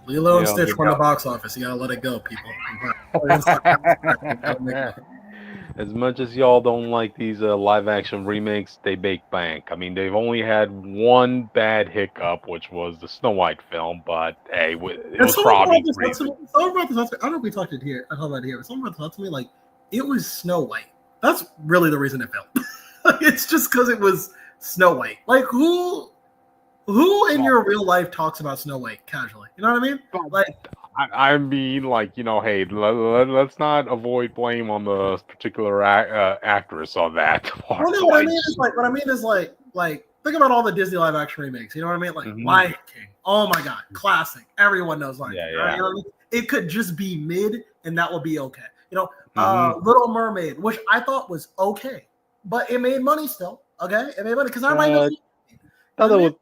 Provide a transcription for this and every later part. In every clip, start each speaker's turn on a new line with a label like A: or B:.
A: Lilo and Stitch won the box office. You gotta let it go, people.
B: As much as y'all don't like these live action remakes, they make bank. I mean, they've only had one bad hiccup, which was the Snow White film, but hey, it
A: And
B: was for
A: someone brought
B: obvious
A: this up to
B: reasons.
A: me. Someone brought this up to me. I don't know if we talked it here. I talked about it here, but someone brought this up to me like it was Snow White. That's really the reason it failed. It's just because it was Snow White. Like who in your real life talks about Snow White casually? You know what I mean? Like
B: I mean, like, hey, let's not avoid blame on the particular actress on that
A: well,
B: part.
A: no, what I mean is like think about all the Disney live action remakes. You know what I mean? Like Lion King. Oh my god, classic. Everyone knows Lion King. Right? You know what I mean? It could just be mid, and that would be okay. You know, Little Mermaid, which I thought was okay, but it made money still. Okay, it made money because everybody knows.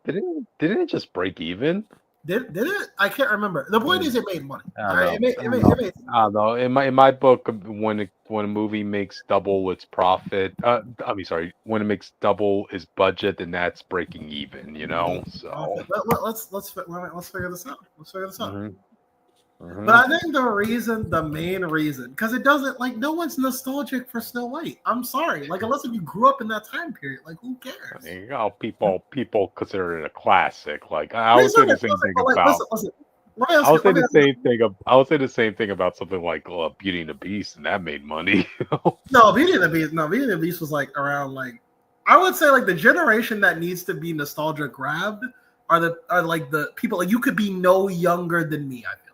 B: Didn't it just break even?
A: Did it? I can't remember. The point is, it made money.
B: All right, I don't know. In my book, when a movie makes double its profit, I mean, sorry, when it makes double its budget, then that's breaking even. You know, so
A: let's figure this out. Let's figure this out.
B: Mm-hmm.
A: But I think the main reason, because it doesn't like no one's nostalgic for Snow White. I'm sorry, like unless if you grew up in that time period, like who cares?
B: You know, people consider it a classic. Like I would say the same thing about. I would say the same thing about something like Beauty and the Beast, and that made money.
A: No, Beauty and the Beast. No, Beauty and the Beast was like around like I would say like the generation that needs to be nostalgia grabbed are like the people like you could be no younger than me. I feel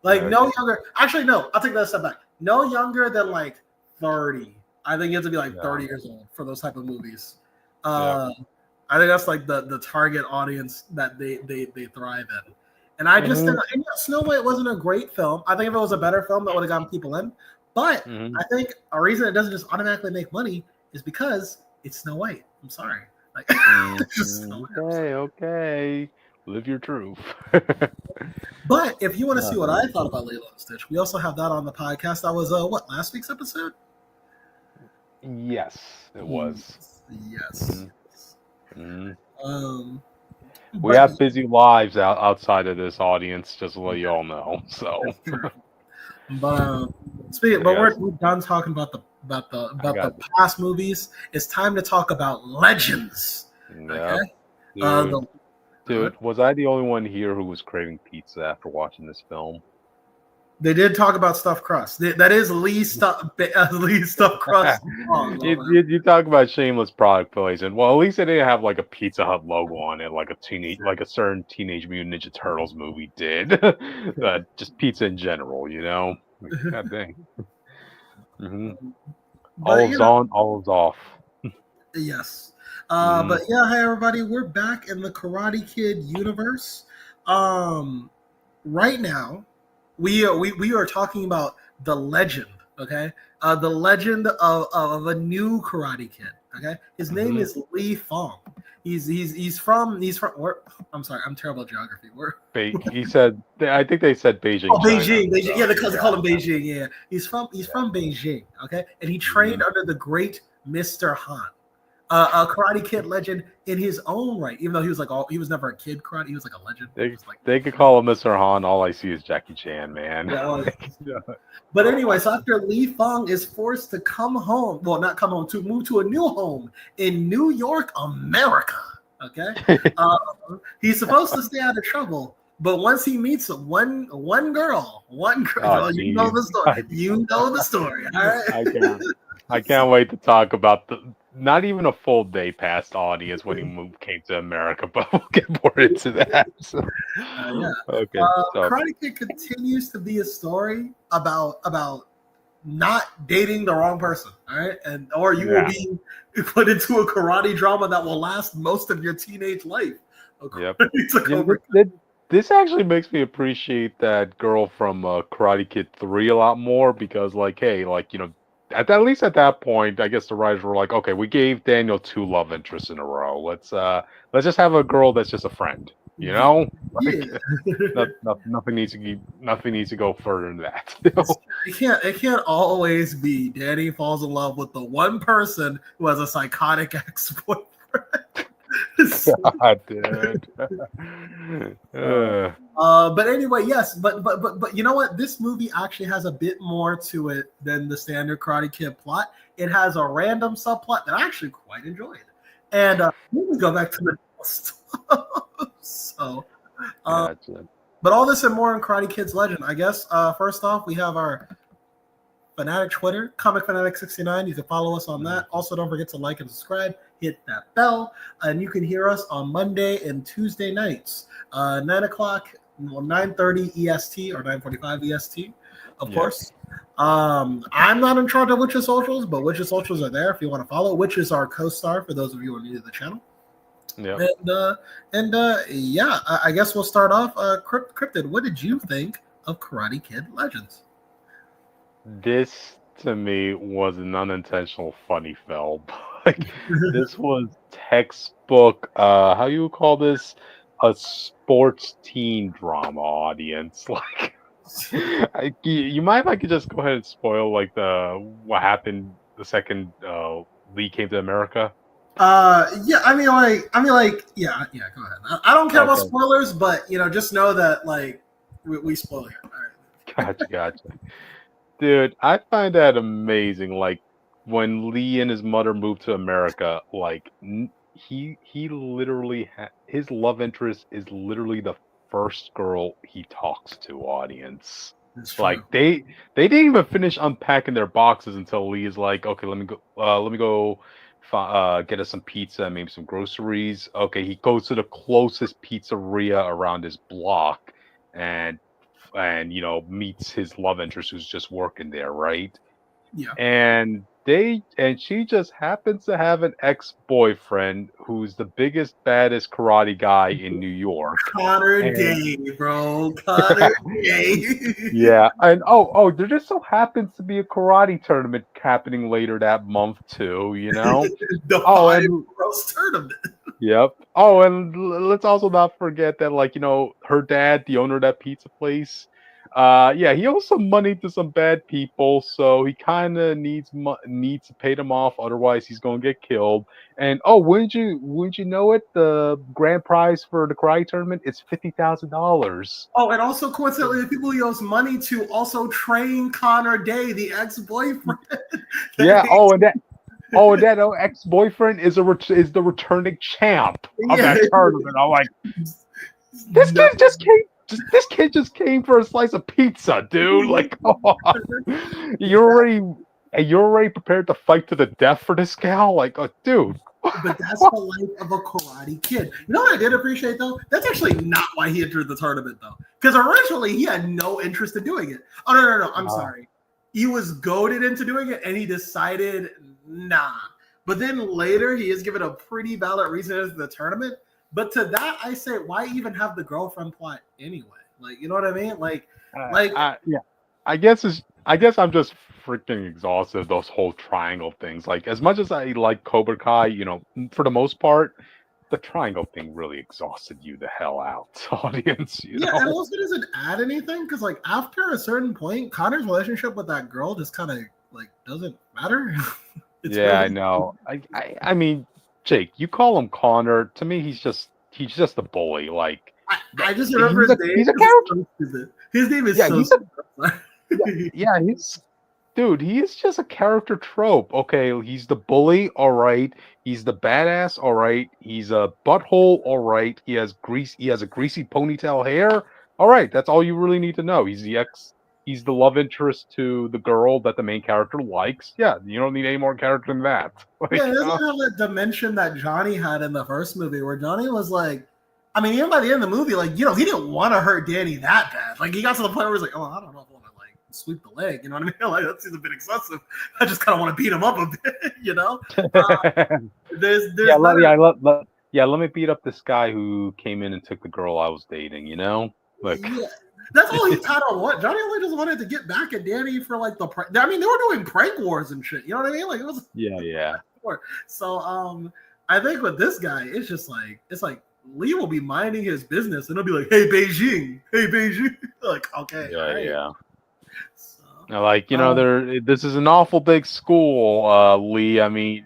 A: like no younger. Actually, no. I'll take that a step back. No younger than like 30. I think you have to be like 30 years old for those type of movies. I think that's like the target audience that they thrive in. And I just think Snow White wasn't a great film. I think if it was a better film, that would have gotten people in. But I think a reason it doesn't just automatically make money is because it's Snow White. I'm sorry. Like,
B: okay. Live your truth.
A: But if you want to see what I thought about Lilo and Stitch, we also have that on the podcast. That was last week's episode?
B: Yes, it was.
A: Yes.
B: We have busy lives outside of this audience, just to let you all know. So,
A: but we're done talking about the past movies. It's time to talk about legends. Okay.
B: Dude, was I the only one here who was craving pizza after watching this film?
A: They did talk about stuffed crust. That is Lee's stuffed crust.
B: You talk about shameless product placement. Well, at least they didn't have like a Pizza Hut logo on it, like a certain Teenage Mutant Ninja Turtles movie did. Just pizza in general, you know. God dang. Olives on, olives off.
A: Yes. But yeah, hi everybody. We're back in the Karate Kid universe. Right now, we are talking about the legend, okay? The legend of a new Karate Kid, okay? His name is Lee Fong. He's from where, I'm sorry, I'm terrible at geography.
B: He said, I think they said Beijing.
A: Oh, Beijing. Yeah, they call him Beijing. Yeah, he's from Beijing, okay? And he trained under the great Mr. Han. A Karate Kid legend in his own right, even though he was never a kid karate, he was like a legend.
B: They could call him Mr. Han. All I see is Jackie Chan, man.
A: But anyway, so after Lee Fong is forced to move to a new home in New York, America. Okay, he's supposed to stay out of trouble. But once he meets one girl, you know the story. You know the story. All right.
B: I can't wait to talk about not even a full day past audience when he came to America, but we'll get more into that. So.
A: Okay. Karate Kid continues to be a story about not dating the wrong person, all right, or you will be put into a karate drama that will last most of your teenage life.
B: This actually makes me appreciate that girl from Karate Kid 3 a lot more because, at least at that point, I guess the writers were like, okay, we gave Daniel 2 love interests in a row. Let's just have a girl that's just a friend, you know? Nothing needs to go further than that.
A: It can't always be Danny falls in love with the one person who has a psychotic ex-boyfriend.
B: God, dude.
A: But anyway, yes, but you know what? This movie actually has a bit more to it than the standard Karate Kid plot. It has a random subplot that I actually quite enjoyed. And we go back to the so.
B: Gotcha.
A: But all this and more in Karate Kid's Legend. I guess first off, we have our Phanatcs Twitter, Comic Phanatcs 69. You can follow us on that. Also, don't forget to like and subscribe. Hit that bell, and you can hear us on Monday and Tuesday nights, 9:00, 9:30 EST or 9:45 EST, of course. I'm not in charge of Witch's socials, but Witch's socials are there if you want to follow. Witch is our co-star for those of you who are new to the channel.
B: Yeah.
A: Yeah, I guess we'll start off. Cryptid, what did you think of Karate Kid Legends?
B: This to me was an unintentional funny film. Like this was textbook. How you call this? A sports teen drama audience. Like, you mind if I could just go ahead and spoil like the what happened the second Lee came to America?
A: Yeah, yeah. Go ahead. I don't care about
B: Okay,
A: spoilers, but just know that we spoil here. All right.
B: gotcha. Dude, I find that amazing. Like when Lee and his mother moved to America, like he literally his love interest is literally the first girl he talks to. Audience,
A: It's
B: like
A: true.
B: they didn't even finish unpacking their boxes until Lee is like, okay, let me go, get us some pizza and maybe some groceries. Okay, he goes to the closest pizzeria around his block, and meets his love interest who's just working there, right?
A: Yeah.
B: And she just happens to have an ex-boyfriend who's the biggest baddest karate guy in New York.
A: Connor
B: And
A: Day, bro. Connor Day.
B: yeah, and oh, there just so happens to be a karate tournament happening later that month too, you know?
A: The
B: Oh,
A: Five
B: and
A: Girls Tournament.
B: yep. Oh, and let's also not forget that, like, her dad, the owner of that pizza place, yeah, he owes some money to some bad people, so he kind of needs to pay them off, otherwise he's gonna get killed. And oh, wouldn't you know it? The grand prize for the karate tournament is $50,000.
A: Oh, and also coincidentally, the people he owes money to also train Connor Day, the ex-boyfriend.
B: Yeah. Oh, and that ex-boyfriend is is the returning champ of
A: Yeah.
B: that tournament. I'm like, this
A: No.
B: kid just came. This kid just came for a slice of pizza, dude. Like, come on. You're already prepared to fight to the death for this gal. Like, oh, dude.
A: But that's the life of a karate kid. You know what I did appreciate though? That's actually not why he entered the tournament though. Because originally he had no interest in doing it. Oh no, I'm sorry. He was goaded into doing it and he decided nah. But then later he is given a pretty valid reason as the tournament. But to that I say, why even have the girlfriend plot anyway? Like, you know what I mean?
B: Yeah. I guess I'm just freaking exhausted of those whole triangle things. Like, as much as I like Cobra Kai, for the most part, the triangle thing really exhausted you the hell out, audience.
A: Yeah, and also doesn't add anything because after a certain point, Connor's relationship with that girl just kind of doesn't matter.
B: Yeah, I know. I mean, Jake, you call him Connor. To me, he's just a bully. Like,
A: I just remember his name.
B: He's a character.
A: So stupid. His name is
B: Yeah,
A: so stupid.
B: yeah, dude, he is just a character trope. Okay, he's the bully, all right. He's the badass, all right. He's a butthole, all right. He has a greasy ponytail hair. All right, that's all you really need to know. He's the love interest to the girl that the main character likes. Yeah, you don't need any more character than that.
A: Yeah, it doesn't have that dimension that Johnny had in the first movie, where Johnny was like, I mean, even by the end of the movie, he didn't want to hurt Danny that bad. Like, he got to the point where he's like, oh, I don't know if I want to sweep the leg. You know what I mean? Like, that seems a bit excessive. I just kind of want to beat him up a bit.
B: Let me beat up this guy who came in and took the girl I was dating. Like.
A: Yeah. That's all he kind of wanted. Johnny only just wanted to get back at Danny for I mean, they were doing prank wars and shit. You know what I mean? Like, it was.
B: Yeah.
A: So, I think with this guy, it's just it's like Lee will be minding his business and he'll be like, "Hey Beijing, like, okay,
B: Yeah.
A: So,
B: like, this is an awful big school, Lee. I mean,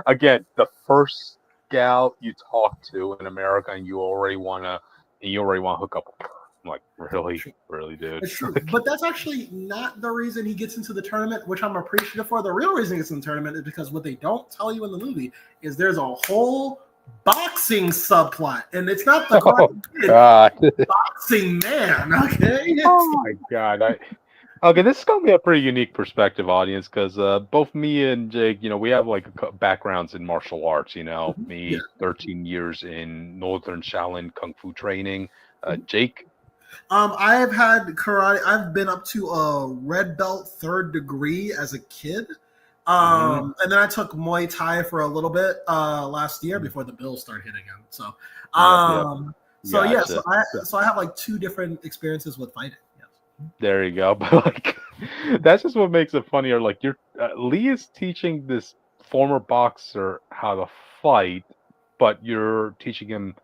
B: again, the first gal you talk to in America, and you already want to hook up with her. I'm like, really, really, dude.
A: It's true, but that's actually not the reason he gets into the tournament, which I'm appreciative for. The real reason he gets in the tournament is because what they don't tell you in the movie is there's a whole boxing subplot, and it's not the
B: God.
A: boxing man. Okay.
B: Oh my God. Okay, this is gonna be a pretty unique perspective, audience, because both me and Jake, we have like backgrounds in martial arts.
A: Yeah.
B: Me, 13 years in Northern Shaolin Kung Fu training.
A: Mhm.
B: Jake.
A: I have had karate. I've been up to a red belt 3rd degree as a kid. And then I took Muay Thai for a little bit last year before the bills started hitting him. So,
B: Yep.
A: so yeah,
B: Gotcha.
A: so I have like 2 different experiences with fighting. Yes.
B: There you go. But like, that's just what makes it funnier. Like, Lee is teaching this former boxer how to fight, but you're teaching him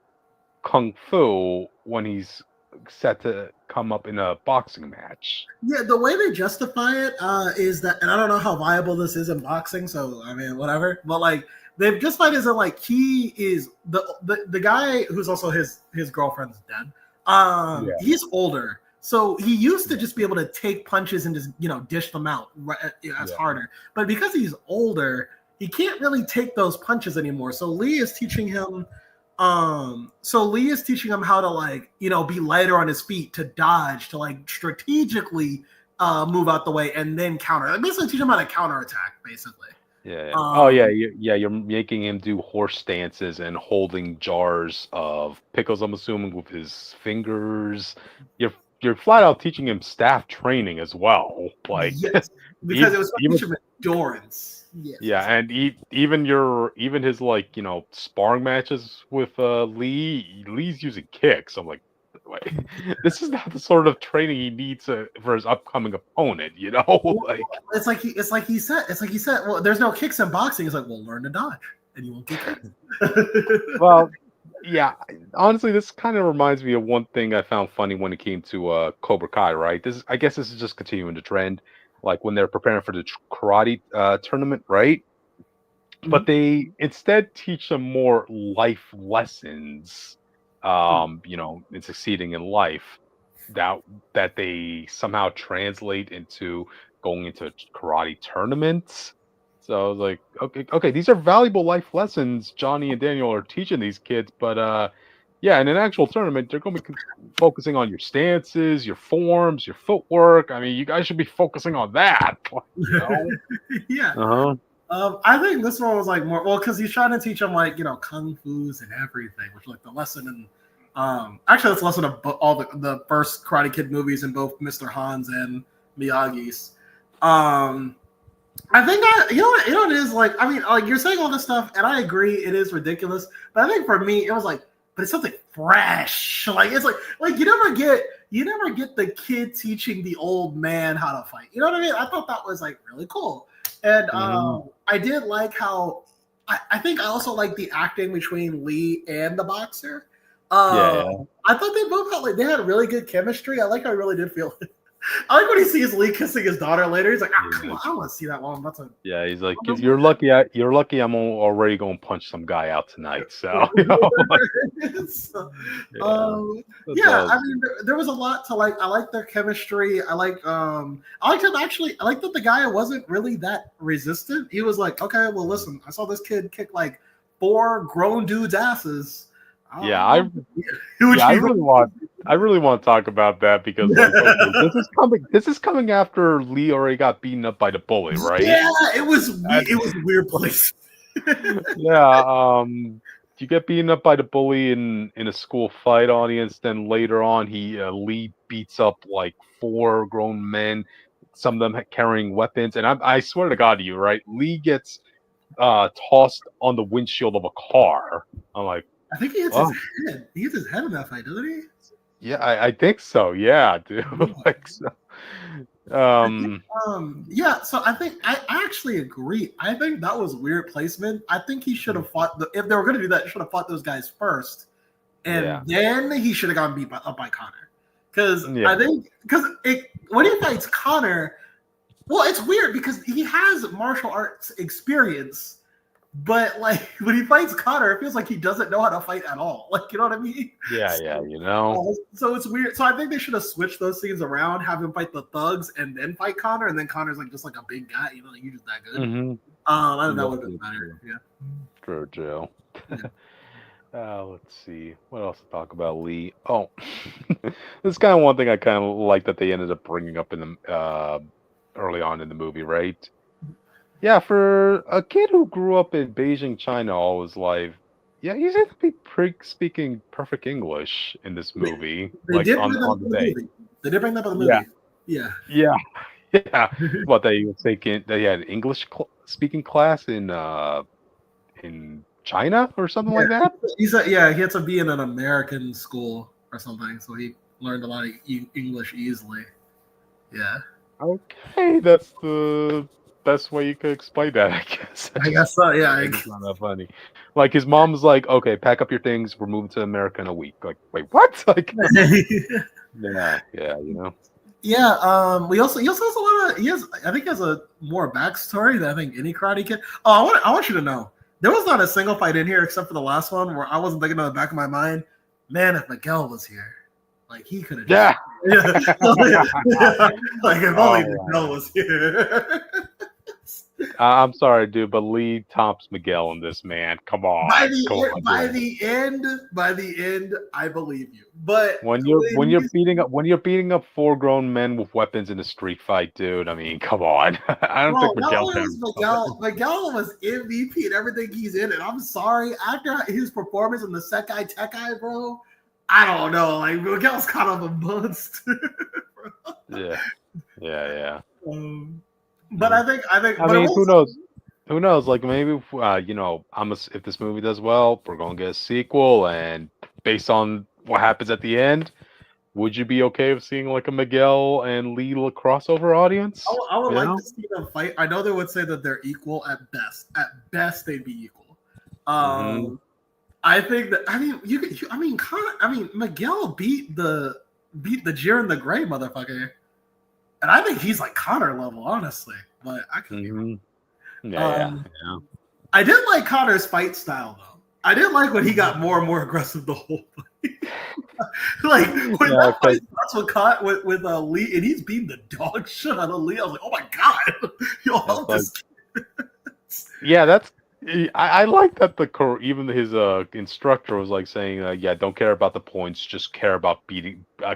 B: kung fu when he's set to come up in a boxing match.
A: Yeah, the way they justify it is that, and I don't know how viable this is in boxing, so I mean, whatever. But like, they've justified it as in like he is the guy who's also his girlfriend's dead. He's older, so he used to just be able to take punches and just dish them out harder. But because he's older, he can't really take those punches anymore. So Lee is teaching him. Lee is teaching him how to like be lighter on his feet, to dodge, to like strategically move out the way and then counter. Like basically teach him how to counterattack, basically.
B: You're making him do horse stances and holding jars of pickles, I'm assuming, with his fingers. You're flat out teaching him staff training as well. Like,
A: yes, because it was teach him endurance. Yes.
B: Yeah, and even his like sparring matches with Lee's using kicks. I'm like, wait, this is not the sort of training he needs for his upcoming opponent. Like
A: it's like he said. Well, there's no kicks in boxing. It's like, well, learn to dodge, and you won't get kicked.
B: Well, yeah. Honestly, this kind of reminds me of one thing I found funny when it came to Cobra Kai. Right? I guess this is just continuing the trend. Like when they're preparing for the karate tournament, right? But they instead teach them more life lessons, in succeeding in life that they somehow translate into going into karate tournaments. So I was like, okay, these are valuable life lessons Johnny and Daniel are teaching these kids, but yeah, in an actual tournament, they're going to be focusing on your stances, your forms, your footwork. I mean, you guys should be focusing on that.
A: Yeah.
B: Uh-huh.
A: I think this one was like more because he's trying to teach them like kung fu's and everything, which like the lesson in actually that's the lesson of all the first Karate Kid movies in both Mr. Han's and Miyagi's. I think what it is like. I mean, like you're saying all this stuff, and I agree it is ridiculous. But I think for me, it was like, but it's something fresh. Like it's like you never get the kid teaching the old man how to fight. You know what I mean? I thought that was like really cool. And I did like how I think I also like the acting between Lee and the boxer. I thought they both had really good chemistry. I really did feel it. I like when he sees Lee kissing his daughter later. He's like, come on, I don't want to see that one.
B: Yeah, he's like, you're lucky. You're lucky. I'm already going to punch some guy out tonight. So,
A: I mean, there was a lot to like. I like their chemistry. I like him actually. I like that the guy wasn't really that resistant. He was like, okay, well, listen, I saw this kid kick like 4 grown dudes' asses.
B: I really want to talk about that because like, okay, this is coming after Lee already got beaten up by the bully, right?
A: Yeah, it was a weird place.
B: You get beaten up by the bully in a school fight, audience. Then later on, Lee beats up like 4 grown men, some of them carrying weapons, and I swear to God, Lee gets tossed on the windshield of a car. I'm like,
A: I think he hits his head. He hits his head in that fight, doesn't he?
B: Yeah, I think so. Yeah, dude. Like so.
A: So I think I actually agree. I think that was weird placement. I think he should have fought if they were going to do that. Should have fought those guys first, and then he should have gotten beat up by Connor. Because I think when he fights Connor, well, it's weird because he has martial arts experience. But like when he fights Connor, it feels like he doesn't know how to fight at all. Like you know what I mean?
B: Yeah,
A: So,
B: you know.
A: so it's weird. So I think they should have switched those scenes around, have him fight the thugs and then fight Connor, and then Connor's like just like a big guy. You know, like, you're just that good.
B: Mm-hmm.
A: I think that
B: Yep,
A: would have been better. Yeah.
B: True, Joe.
A: Yeah.
B: Let's see. What else to talk about, Lee? Oh, this is kind of one thing I kind of like that they ended up bringing up in the early on in the movie, right? Yeah, for a kid who grew up in Beijing, China all his life, yeah, he's going to be speaking perfect English in this
A: They,
B: movie,
A: they
B: like
A: did bring that
B: on
A: up
B: the
A: in the
B: day.
A: movie. They did bring that up in the
B: Yeah,
A: movie. Yeah.
B: yeah, yeah. What they were thinking they had English speaking class in China or something like that.
A: He said, yeah, he had to be in an American school or something, so he learned a lot of English easily. Yeah,
B: Okay, that's the best way you could explain that, I guess.
A: I guess so. Yeah,
B: I just found that funny. Like his mom's like, "Okay, pack up your things. We're moving to America in a week." Like, wait, what? Like, yeah, you know.
A: yeah. He also has a lot of. He has. I think he has a more backstory than I think any Karate Kid. Oh, I want you to know there was not a single fight in here except for the last one where I wasn't thinking in the back of my mind, man, if Miguel was here, like he could have just.
B: Yeah.
A: Yeah. Like if only
B: Oh,
A: Miguel was here.
B: I'm sorry, dude, but Lee tops Miguel in this, man. Come on, come on, dude.
A: By the end, I believe you. But
B: When you're beating up 4 grown men with weapons in a street fight, dude. I mean, come on. I don't think
A: bro, not
B: Miguel
A: only
B: can.
A: was Miguel was MVP in everything he's in, and I'm sorry, after his performance in the Sekai Tekai, bro, I don't know. Like Miguel's kind of a monster.
B: Yeah.
A: But I think
B: I mean, who knows? Who knows? Like maybe you know, if this movie does well, we're gonna get a sequel, and based on what happens at the end, would you be okay with seeing like a Miguel and Lee crossover audience?
A: I would
B: You
A: like
B: know?
A: to see them fight. I know they would say that they're equal at best. At best, they'd be equal.
B: Mhm.
A: I think that I mean Miguel beat the Jiren the Gray motherfucker, and I think he's like Connor level, honestly. But I could be wrong.
B: Yeah.
A: I did like Connor's fight style though. I did like when he got more and more aggressive the whole fight. Like when that fight starts with Lee and he's beating the dog shit out of Lee, I was like, oh my god, you'll help this kid.
B: Yeah, that's. I like that even his instructor was like saying, yeah, don't care about the points, just care about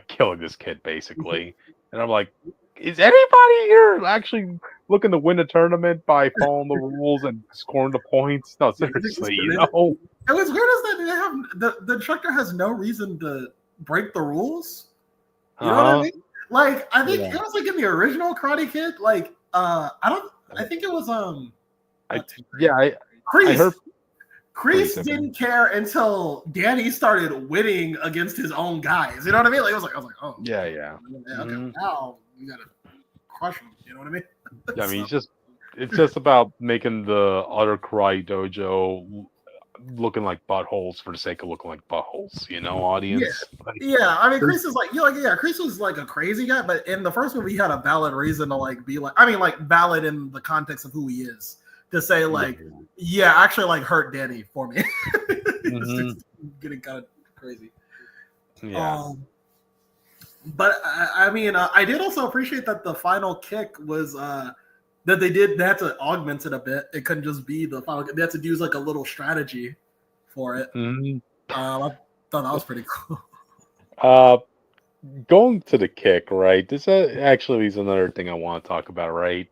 B: killing this kid, basically. And I'm like, is anybody here actually looking to win a tournament by following the rules and scoring the points? No, seriously, you know.
A: And what's weird is that they have the instructor has no reason to break the rules. You know what I mean? Like I think it was like in the original Karate Kid. Like I think it was Kreese didn't care until Danny started winning against his own guys. You know what I mean? Like I was like, oh
B: yeah.
A: Okay, now you gotta crush him. You know what I mean?
B: Yeah, I mean, it's just about making the other karate dojo looking like buttholes for the sake of looking like buttholes, you know, audience.
A: Yeah. I mean, Kreese is like, Kreese was like a crazy guy, but in the first movie, he had a valid reason to like be like, I mean, like valid in the context of who he is. To say like, actually like hurt Danny for me. It's getting kind of crazy.
B: Yeah.
A: But I mean, I did also appreciate that the final kick was that they had to augment it a bit. It couldn't just be the final. They had to use like a little strategy for it. I thought that was pretty cool.
B: Going to the kick, right? This actually is another thing I want to talk about, right?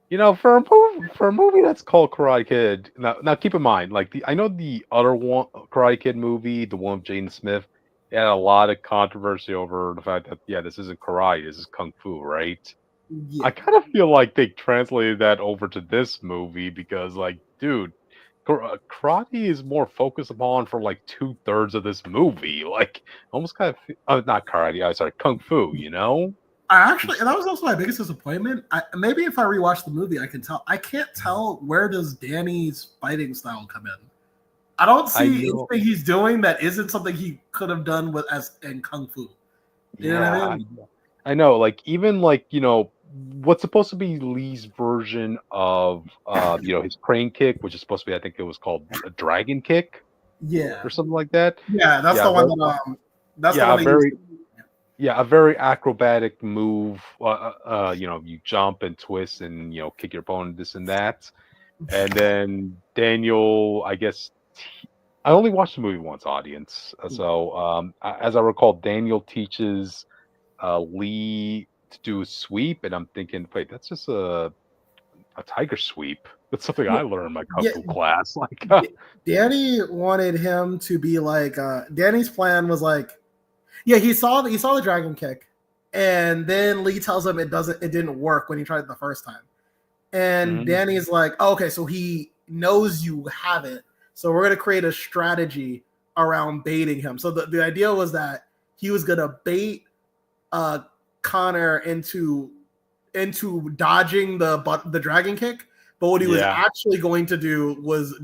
B: You know, for a movie that's called Karate Kid, now keep in mind, like I know the other one Karate Kid movie, the one with Jaden Smith, it had a lot of controversy over the fact that this isn't karate, this is kung fu, right? Yeah. I kind of feel like they translated that over to this movie because, like, dude, karate is more focused upon for like 2/3 of this movie, like almost kind of not karate, sorry, kung fu, you know.
A: And that was also my biggest disappointment. Maybe if I rewatch the movie, I can tell. I can't tell where does Danny's fighting style come in. I don't see anything he's doing that isn't something he could have done in kung fu. You know what I mean?
B: I know, like even like what's supposed to be Lee's version of his crane kick, which is supposed to be, I think it was called a dragon kick
A: Yeah,
B: or something like that.
A: yeah, that's
B: Yeah,
A: the one that that's the
B: yeah,
A: one
B: a
A: they used.
B: very yeah, a very acrobatic move. You jump and twist and kick your opponent, this and that. And then Daniel, I guess I only watched the movie once, audience. So as I recall, Daniel teaches Lee to do a sweep, and I'm thinking, wait, that's just a tiger sweep. That's something
A: Yeah,
B: I learned in my kung
A: yeah,
B: fu class. Like,
A: Danny wanted him to be like Danny's plan was like, yeah, he saw the dragon kick, and then Lee tells him it didn't work when he tried it the first time. And
B: mhm,
A: Danny's like, oh, okay, so he knows you have it. So we're gonna create a strategy around baiting him. So the idea was that he was gonna bait uh Connor into dodging the dragon kick, but what he was
B: yeah,
A: actually going to do was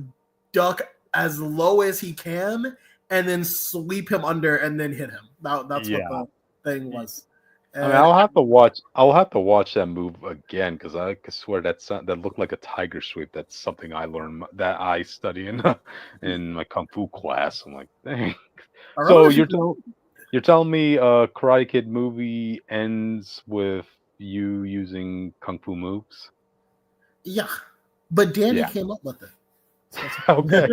A: duck as low as he can and then sweep him under and then hit him. That's what
B: yeah.
A: the thing was.
B: I mean,
A: And
B: I'll have to watch. I'll have to watch that move again because I could swear that looked like a tiger sweep. That's something I learned that I study in in my kung fu class. I'm like, dang.
A: I
B: So
A: remember he,
B: you're telling me Karate Kid movie ends with you using kung fu moves?
A: yeah, but Danny
B: Yeah.
A: came up with it.
B: Okay.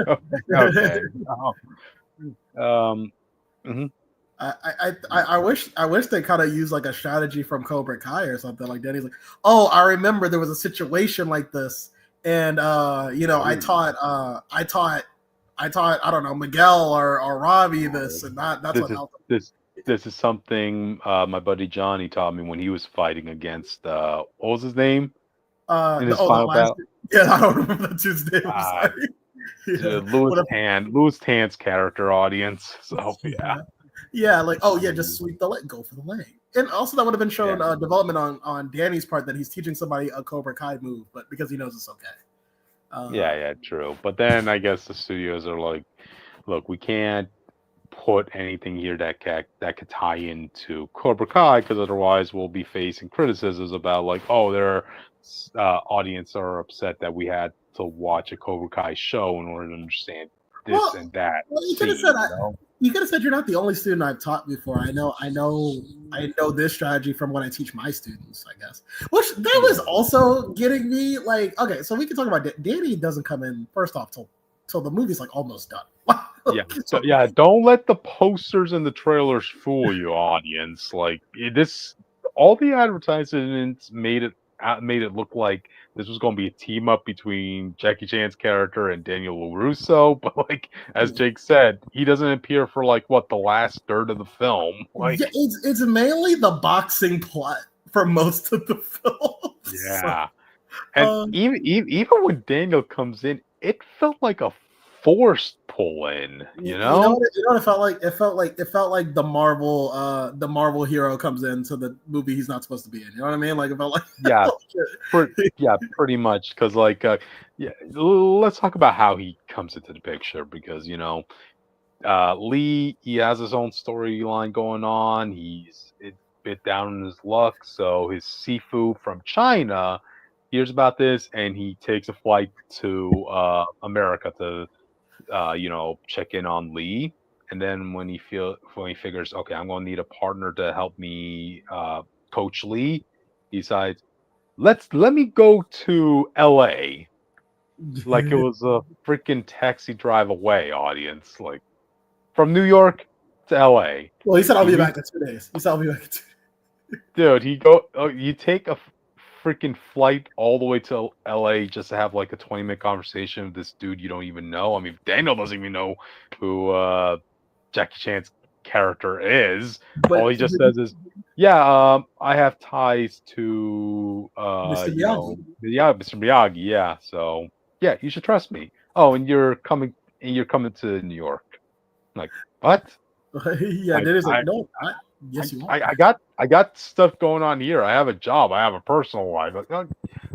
B: Okay. Okay. Oh, um. Mhm.
A: I wish they kind of used like a strategy from Cobra Kai or something like that. He's like, oh, I remember there was a situation like this, and I
B: Ooh.
A: taught I don't know Miguel or Robbie
B: Oh,
A: this and that's
B: this
A: what
B: is
A: helped
B: this this is something my buddy Johnny taught me when he was fighting against what was his name in his
A: the
B: final
A: last
B: battle?
A: yeah I don't remember the dude's name. I'm
B: Uh,
A: sorry. Yeah,
B: Louis
A: what
B: Tan, Louis Tan's character audience. So yeah,
A: yeah. Yeah, like oh yeah, just sweep the leg, go for the leg, and also that would have been
B: yeah,
A: shown development on Danny's part that he's teaching somebody a Cobra Kai move, but because he knows it's okay.
B: yeah, yeah, true. But then I guess the studios are like, look, we can't put anything here that could tie into Cobra Kai because otherwise we'll be facing criticisms about like, oh, their audience are upset that we had to watch a Cobra Kai show in order to understand this
A: Well,
B: and that
A: well, you could have said
B: scene, you know?
A: you could have said you're not the only student I've taught before. I know this strategy from when I teach my students. I guess, which that was
B: Yeah.
A: also getting me like okay. So we can talk about Danny doesn't come in first off till the movie's like almost done.
B: Yeah,
A: So,
B: yeah. Don't let the posters and the trailers fool you, audience. Like this, all the advertisements made it look like this was going to be a team up between Jackie Chan's character and Daniel LaRusso. But like as Jake said, he doesn't appear for like what the last third of the film.
A: yeah,
B: Like,
A: it's mainly the boxing plot for most of the film. So,
B: yeah. And
A: um,
B: even when Daniel comes in, it felt like a forced pull in. You
A: You know
B: know?
A: what it felt like? It felt like the Marvel hero comes into the movie he's not supposed to be in. You know what I mean? Like it felt like
B: Yeah,
A: oh, shit.
B: Yeah, pretty much. Because, like, yeah, let's talk about how he comes into the picture. Because Lee, he has his own storyline going on. He's a bit down in his luck, so his Sifu from China hears about this, and he takes a flight to America to, check in on Lee. And then when he figures, okay, I'm going to need a partner to help me coach Lee, he decides let me go to LA like it was a freaking taxi drive away, audience. Like from New York to LA.
A: Well, he said I'll
B: He
A: be
B: meet
A: back in 2 days. He said I'll be back in 2 days.
B: dude, you take a freaking flight all the way to LA just to have like a 20-minute conversation with this dude you don't even know. I mean, Daniel doesn't even know who Jackie Chan's character is. All
A: But
B: he just says is, "Yeah, I have ties to
A: Mr. Miyagi.
B: yeah, Mr. Miyagi. Yeah, so yeah, you should trust me. Oh, and you're coming to New York. I'm like, what?
A: Yeah,
B: I
A: then he's like,
B: I
A: no, yes, you are.
B: I got stuff going on here. I have a job. I have a personal life. Like,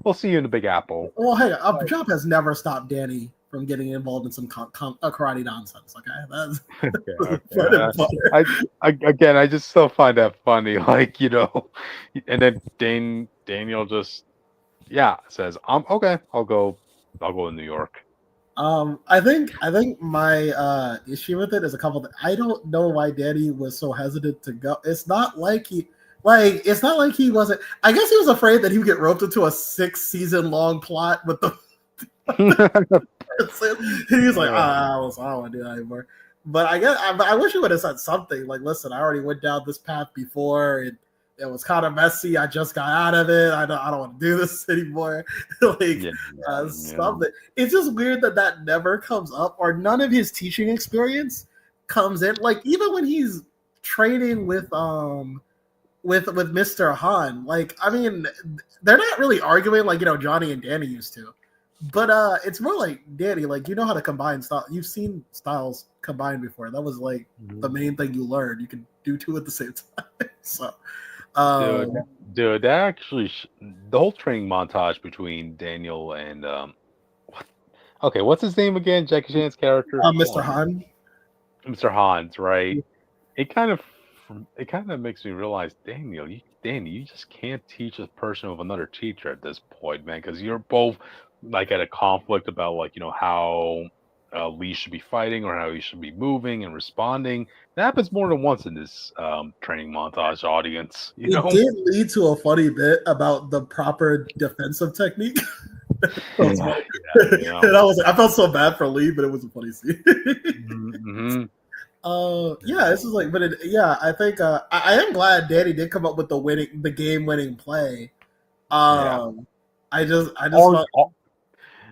B: we'll see you in the Big Apple.
A: Well, hey, a
B: Like,
A: job has never stopped Danny from getting involved in some karate nonsense. Okay, that's
B: Okay,
A: bread and
B: okay.
A: butter.
B: Again, I just still find that funny. Like, and then Daniel just says, okay, I'll go in New York.
A: I think my issue with it is a couple. I don't know why Danny was so hesitant to go. It's not like he wasn't. I guess he was afraid that he would get roped into a 6 season long plot with the. He was like, I don't want to do that anymore. But I wish he would have said something like, "Listen, I already went down this path before, and it was kind of messy. I just got out of it. I don't want to do this anymore." Like something. It's just weird that never comes up, or none of his teaching experience comes in. Like even when he's training with Mr. Han, like I mean, they're not really arguing like Johnny and Danny used to. But it's more like Danny, like you know how to combine style. You've seen styles combined before. That was like the main thing you learned. You can do two at the same time. So,
B: dude, that actually the whole training montage between Daniel and what's his name again? Jackie Chan's character,
A: Mr. Han.
B: Mr. Hans, right? It kind of makes me realize, Danny, you just can't teach a person with another teacher at this point, man, because you're both like at a conflict about like how Lee should be fighting or how he should be moving and responding. That happens more than once in this training montage audience.
A: It did lead to a funny bit about the proper defensive technique. And I felt so bad for Lee, but it was a funny scene. This is like, I think I am glad Danny did come up with the game-winning play. I just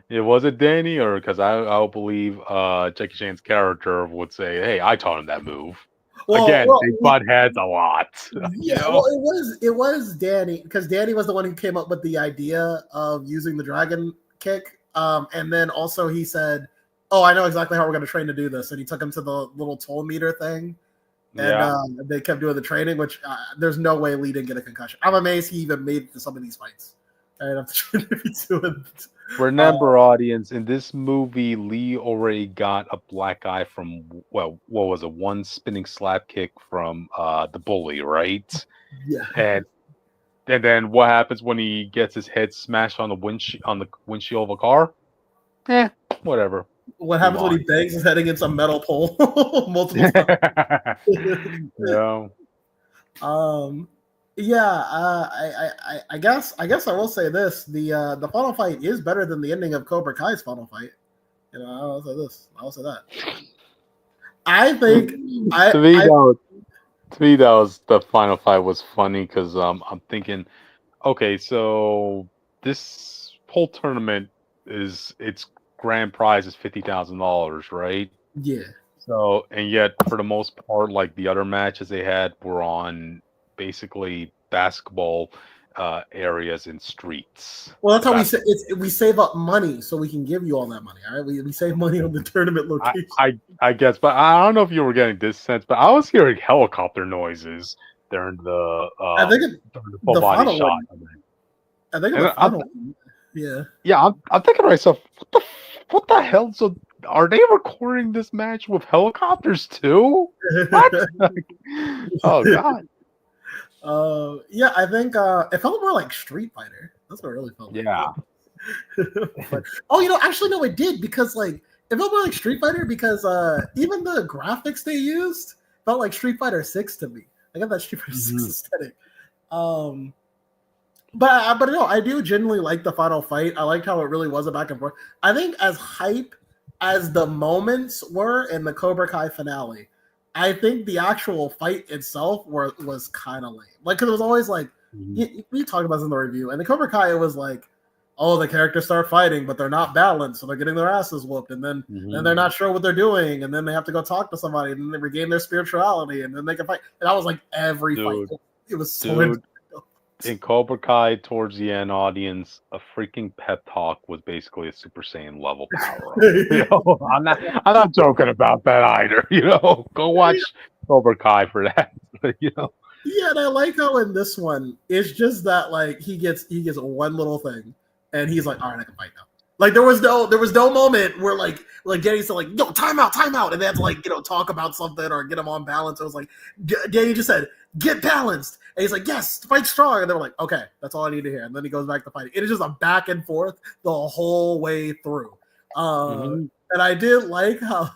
B: it was it Danny, or because I'll believe Jackie Chan's character would say, "Hey, I taught him that move." They butt heads a lot.
A: It was Danny, because Danny was the one who came up with the idea of using the dragon kick, and then also he said, "Oh, I know exactly how we're going to train to do this," and he took him to the little toll meter thing, and they kept doing the training. Which there's no way Lee didn't get a concussion. I'm amazed he even made it to some of these fights.
B: Remember, audience, in this movie, Lee already got a black eye from what was it? One spinning slap kick from the bully, right?
A: Yeah.
B: And then what happens when he gets his head smashed on the windshield of a car? Whatever.
A: What happens when he bangs his head against a metal pole multiple times? I guess I will say this: the final fight is better than the ending of Cobra Kai's final fight. I'll say this. I'll say that. I think
B: to me that was the final fight was funny because I'm thinking, okay, so this whole tournament its grand prize is $50,000, right?
A: Yeah.
B: So, and yet for the most part, like the other matches they had were on basically basketball areas and streets.
A: Well, that's how we save up money so we can give you all that money. All right, we save money on the tournament location.
B: I guess, but I don't know if you were getting this sense, but I was hearing helicopter noises during the
A: I think
B: the full body shot.
A: I think the final one. Yeah.
B: Yeah, I'm thinking to myself, what the hell? So are they recording this match with helicopters too? What? Oh God.
A: I think it felt more like Street Fighter. That's what it really felt like.
B: Yeah.
A: Actually no, it did, because like it felt more like Street Fighter because even the graphics they used felt like Street Fighter 6 to me. I got that Street Fighter 6 aesthetic. But no, I do genuinely like the final fight. I liked how it really was a back and forth. I think as hype as the moments were in the Cobra Kai finale, I think the actual fight itself was kind of lame. Like, because it was always like, we talked about this in the review, and the Cobra Kai, it was like, oh, the characters start fighting, but they're not balanced, so they're getting their asses whooped, and then they're not sure what they're doing, and then they have to go talk to somebody, and then they regain their spirituality, and then they can fight. And I was like, every fight, it was so.
B: In Cobra Kai, towards the end, audience, a freaking pep talk was basically a Super Saiyan level power. I'm not joking about that either. Go watch Cobra Kai for that.
A: Yeah, and I like how in this one it's just that like he gets one little thing, and he's like, all right, I can fight now. Like there was no moment where like Danny said like, "Yo, time out," and they had to like talk about something or get him on balance. It was like Danny just said, "Get balanced," and he's like, "Yes, fight strong," and they were like, "Okay, that's all I need to hear." And then he goes back to fighting. It is just a back and forth the whole way through.
B: Mm-hmm.
A: And I did like how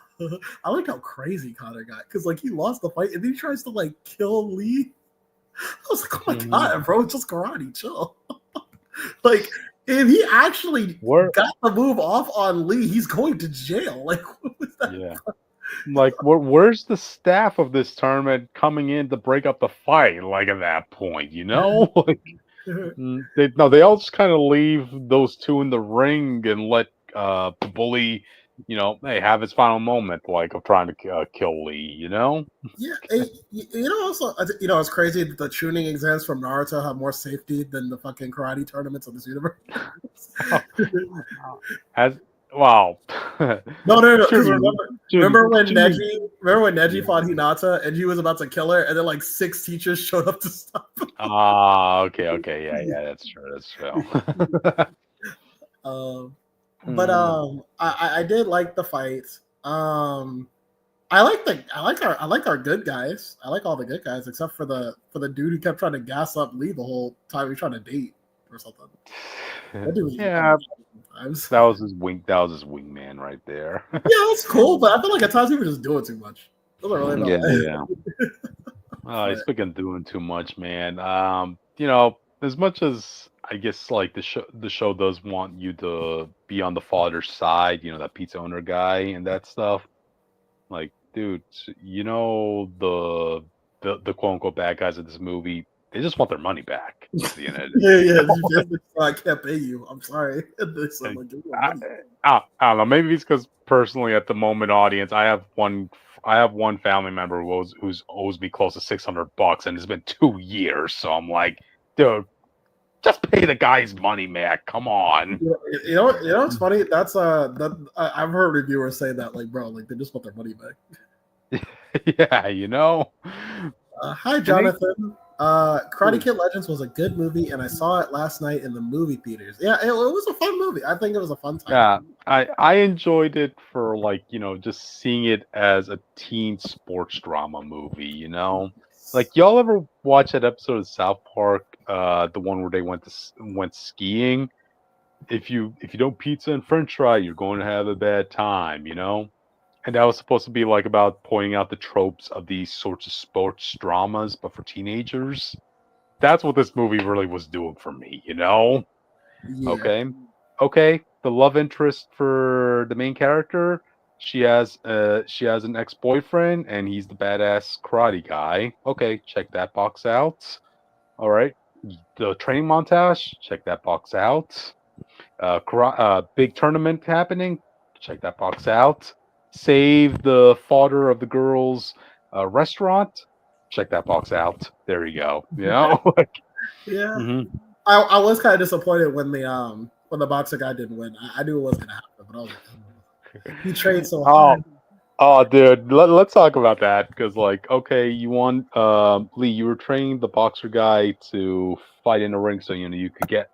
A: I like how crazy Connor got because like he lost the fight and then he tries to like kill Lee. I was like, "Oh my god, bro, it's just karate, chill." Like, if he actually got the move off on Lee, he's going to jail. Like, what was that?
B: Yeah. Like, where's the staff of this tournament coming in to break up the fight? Like at that point, like they all just kind of leave those two in the ring and let the bully, hey, have his final moment, like of trying to kill Lee.
A: Yeah, also, it's crazy that the tuning exams from Naruto have more safety than the fucking karate tournaments of this universe.
B: As wow.
A: No, because remember when
B: Shooting.
A: Neji fought Hinata and he was about to kill her, and then like 6 teachers showed up to stop him.
B: Okay, yeah, that's true.
A: But I did like the fight. I like our good guys. I like all the good guys except for the dude who kept trying to gas up Lee the whole time he was trying to date or something. That dude was
B: that was his wingman right there.
A: Yeah, that's cool, but I feel like at times he was just doing too much.
B: Yeah. He's freaking doing too much, man. As much as I guess like the show does want you to be on the father's side, that pizza owner guy and that stuff. Like, dude, the quote unquote bad guys of this movie, they just want their money back at the end of it.
A: Yeah. I can't pay you. I'm sorry.
B: I don't know. Maybe it's because personally, at the moment, audience, I have one family member who owes me close to $600, and it's been 2 years. So I'm like, dude, just pay the guy's money, man. Come on.
A: It's funny. That's I've heard reviewers say that, like, bro, like they just want their money back.
B: Yeah,
A: Hi, Jonathan. Karate Kid Legends was a good movie, and I saw it last night in the movie theaters. Yeah, it was a fun movie. I think it was a fun time.
B: Yeah, I enjoyed it for just seeing it as a teen sports drama movie. Like, y'all ever watch that episode of South Park, the one where they went skiing? If you don't pizza and French fry, you're going to have a bad time. And that was supposed to be like about pointing out the tropes of these sorts of sports dramas, but for teenagers. That's what this movie really was doing for me,
A: Yeah.
B: Okay. The love interest for the main character, she has an ex-boyfriend, and he's the badass karate guy. Okay, check that box out. All right. The training montage, check that box out. Big tournament happening, check that box out. Save the fodder of the girls' restaurant, check that box out. There you go.
A: Yeah.
B: Mm-hmm.
A: I was kind of disappointed when the boxer guy didn't win. I knew it was gonna happen, but I was like, he trained so hard.
B: Oh, dude, let's talk about that because, like, okay, you won, Lee. You were training the boxer guy to fight in the ring, so you could get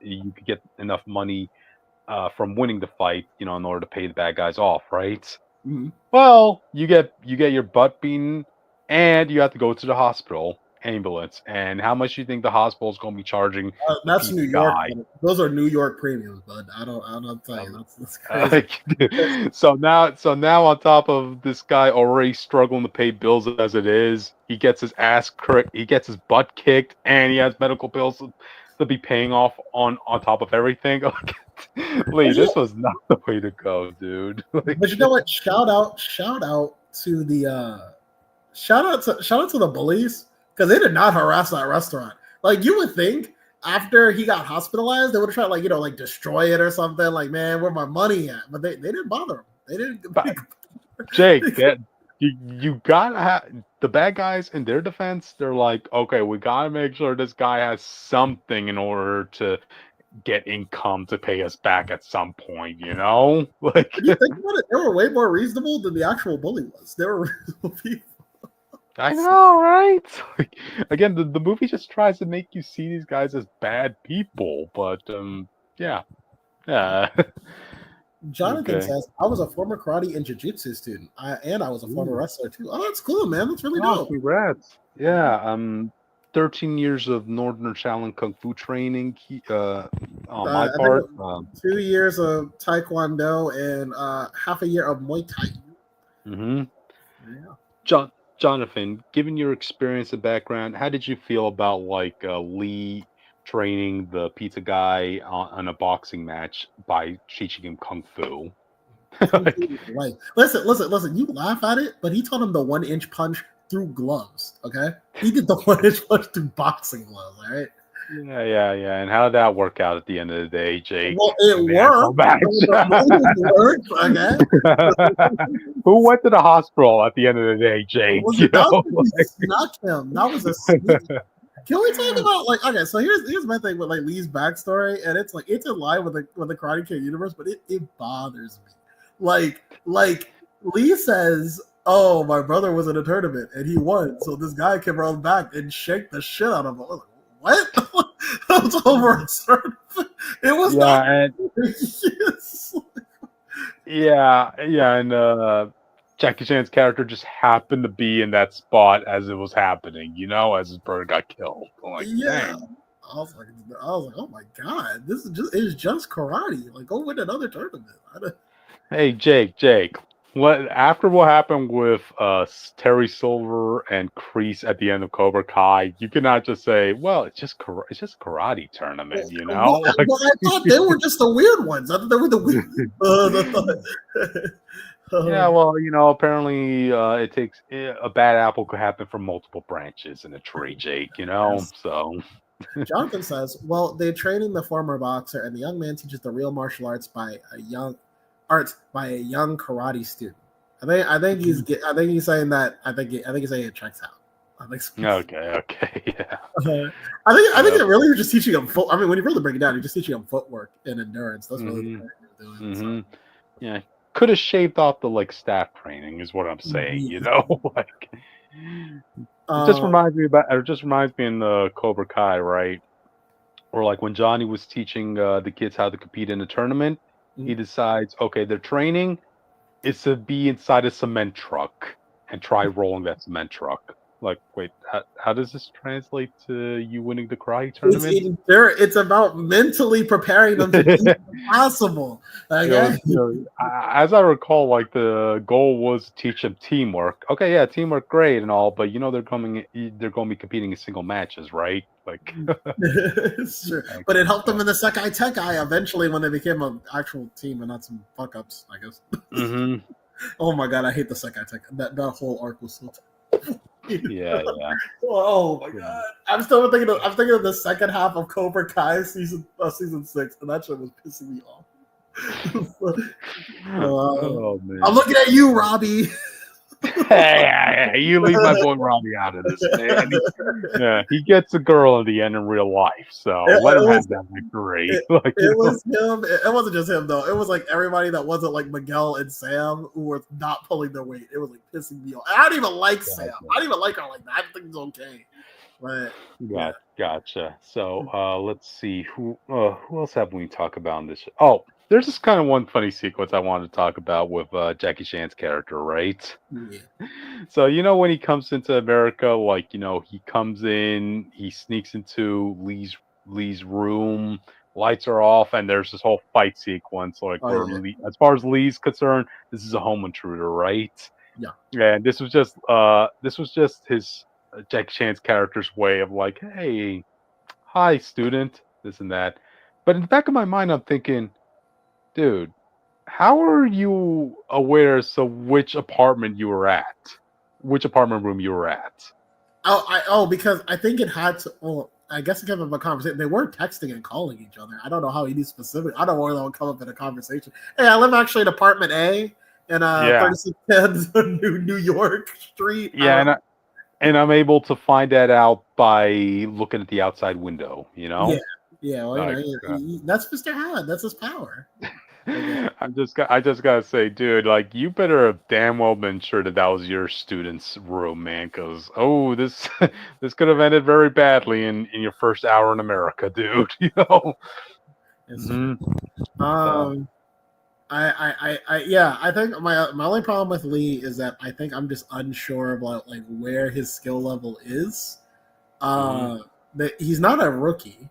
B: enough money from winning the fight, in order to pay the bad guys off, right?
A: Mm-hmm.
B: Well, you get your butt beaten, and you have to go to the hospital ambulance. And how much do you think the hospital is going to be charging?
A: That's New York. Those are New York premiums, bud. I don't tell you. That's crazy.
B: So now on top of this guy already struggling to pay bills as it is, he gets his butt kicked, and he has medical bills to be paying off on top of everything. Lee, this was not the way to go, dude.
A: But you know what? Shout out to the shout out to the bullies, because they did not harass that restaurant. Like, you would think after he got hospitalized, they would try like destroy it or something. Like, man, where my money at? But they didn't bother him. They didn't.
B: Jake, you gotta have the bad guys in their defense. They're like, okay, we gotta make sure this guy has something in order to get income to pay us back at some point. Like,
A: when you think about it, they were way more reasonable than the actual bully was. They were reasonable people.
B: I know, right? Like, again, the movie just tries to make you see these guys as bad people, but yeah.
A: Jonathan
B: Okay.
A: says, I was a former karate and jiu-jitsu student. And I was a former
B: Ooh.
A: wrestler too. Oh, that's cool, man. That's really
B: Oh,
A: dope.
B: congrats. Yeah, 13 years of Northern Shaolin Kung Fu training on my
A: I think
B: part.
A: 2 years of Taekwondo and half a year of Muay Thai.
B: Mhm.
A: Yeah.
B: Jonathan, given your experience and background, how did you feel about like Lee training the pizza guy on a boxing match by teaching him kung fu?
A: Kung Fu
B: Like,
A: is life. Listen. You laugh at it, but he taught him the 1 inch punch through gloves. Okay, he did the 1 inch punch through boxing gloves. All right.
B: yeah. And how did that work out at the end of the day,
A: Well,
B: Jake, in
A: it
B: the actual
A: worked.
B: match?
A: The moves worked. Okay.
B: Who went to the hospital at the end of the day,
A: It
B: Jake?
A: was
B: You
A: that
B: know,
A: was he snuck him. That was a sneak. Can we talk about like okay? So here's my thing with like Lee's backstory, and it's like it's in line with the Karate Kid universe, but it bothers me. Like Lee says, "Oh, my brother was in a tournament and he won, so this guy can run back and shake the shit out of him." I was like, what? That was over a certain. It was not.
B: yeah, and
A: Yes.
B: and Jackie Chan's character just happened to be in that spot as it was happening, as his brother got killed. I'm like,
A: Yeah.
B: dang.
A: I was like, oh my god, this is just karate. Like, go win another tournament.
B: Hey, Jake. After what happened with Terry Silver and Kreese at the end of Cobra Kai, you cannot just say, "Well, it's just a karate tournament," you
A: Well,
B: know? Like,
A: I thought they were just the weird ones. I thought they were the weird.
B: yeah, well, apparently it takes a bad apple could happen from multiple branches in a tree, Jake.
A: Yes.
B: So
A: Jonathan says, "Well, they're training the former boxer, and the young man teaches the real martial arts by a young karate student." I think he's saying that. I think he's saying it checks out. I think.
B: okay, yeah.
A: I think
B: Yep.
A: it really was just teaching him foot. I mean, when you really break it down, you're just teaching him footwork and endurance. That's really the
B: hmm
A: thing you're doing. So.
B: hmm Yeah, could have shaved off the like staff training, is what I'm saying.
A: Yeah.
B: Like
A: Um,
B: it just reminds me in the Cobra Kai, right? Or like when Johnny was teaching the kids how to compete in a tournament, he decides, okay, their training is to be inside a cement truck and try rolling that cement truck. Like, wait, how does this translate to you winning the karate tournament?
A: it's about mentally preparing them to do the possible. Okay.
B: As I recall, like the goal was to teach them teamwork. Okay, yeah, teamwork, great and all, but they're going to be competing in single matches, right? Like,
A: Sure. But it helped them in the Sekai Tekai eventually when they became an actual team and not some fuck ups, I guess.
B: hmm
A: Oh my god, I hate the Sekai Tekai. That whole arc was so
B: yeah.
A: Oh my god. I'm thinking of the second half of Cobra Kai season 6, and that shit was pissing me off.
B: Oh
A: I'm
B: man.
A: looking at you, Robbie.
B: Hey, you leave my boy Robbie out of this, man. He gets a girl in the end in real life, so let him have that victory. Like,
A: It was him. It wasn't just him though. It was like everybody that wasn't like Miguel and Sam who were not pulling their weight. It was like pissing me off. I don't even like Sam. I don't even like her like that. I think it's okay. But yeah.
B: Gotcha. So let's see who else have we talk about in this? Oh, there's just kind of one funny sequence I wanted to talk about with Jackie Chan's character, right?
A: Yeah.
B: So when he comes into America, like he comes in, he sneaks into Lee's room, lights are off, and there's this whole fight sequence, like
A: Oh
B: where
A: yeah.
B: As far as Lee's concerned, this is a home intruder, right?
A: Yeah.
B: And this was just his Jackie Chan's character's way of like, hey, hi, student, this and that. But in the back of my mind, I'm thinking, dude, how are you aware as to which apartment you were at? Which apartment room you were at?
A: Because I think it had to. Well, I guess it came up a conversation. They were texting and calling each other. I don't know how he knew specific. I don't know where that would come up in a conversation. Hey, I live actually in apartment A in
B: Yeah,
A: 3610 New York Street.
B: yeah, and I'm able to find that out by looking at the outside window.
A: Yeah, yeah. Well,
B: Like,
A: that's Mr. Had. That's his power. Okay.
B: I just gotta say, dude, like you better have damn well been sure that was your student's room, man. Because this this could have ended very badly in your first hour in America, dude.
A: It's true.
B: Mhm. So,
A: Yeah, I think my only problem with Lee is that I think I'm just unsure about like where his skill level is. That he's not a rookie,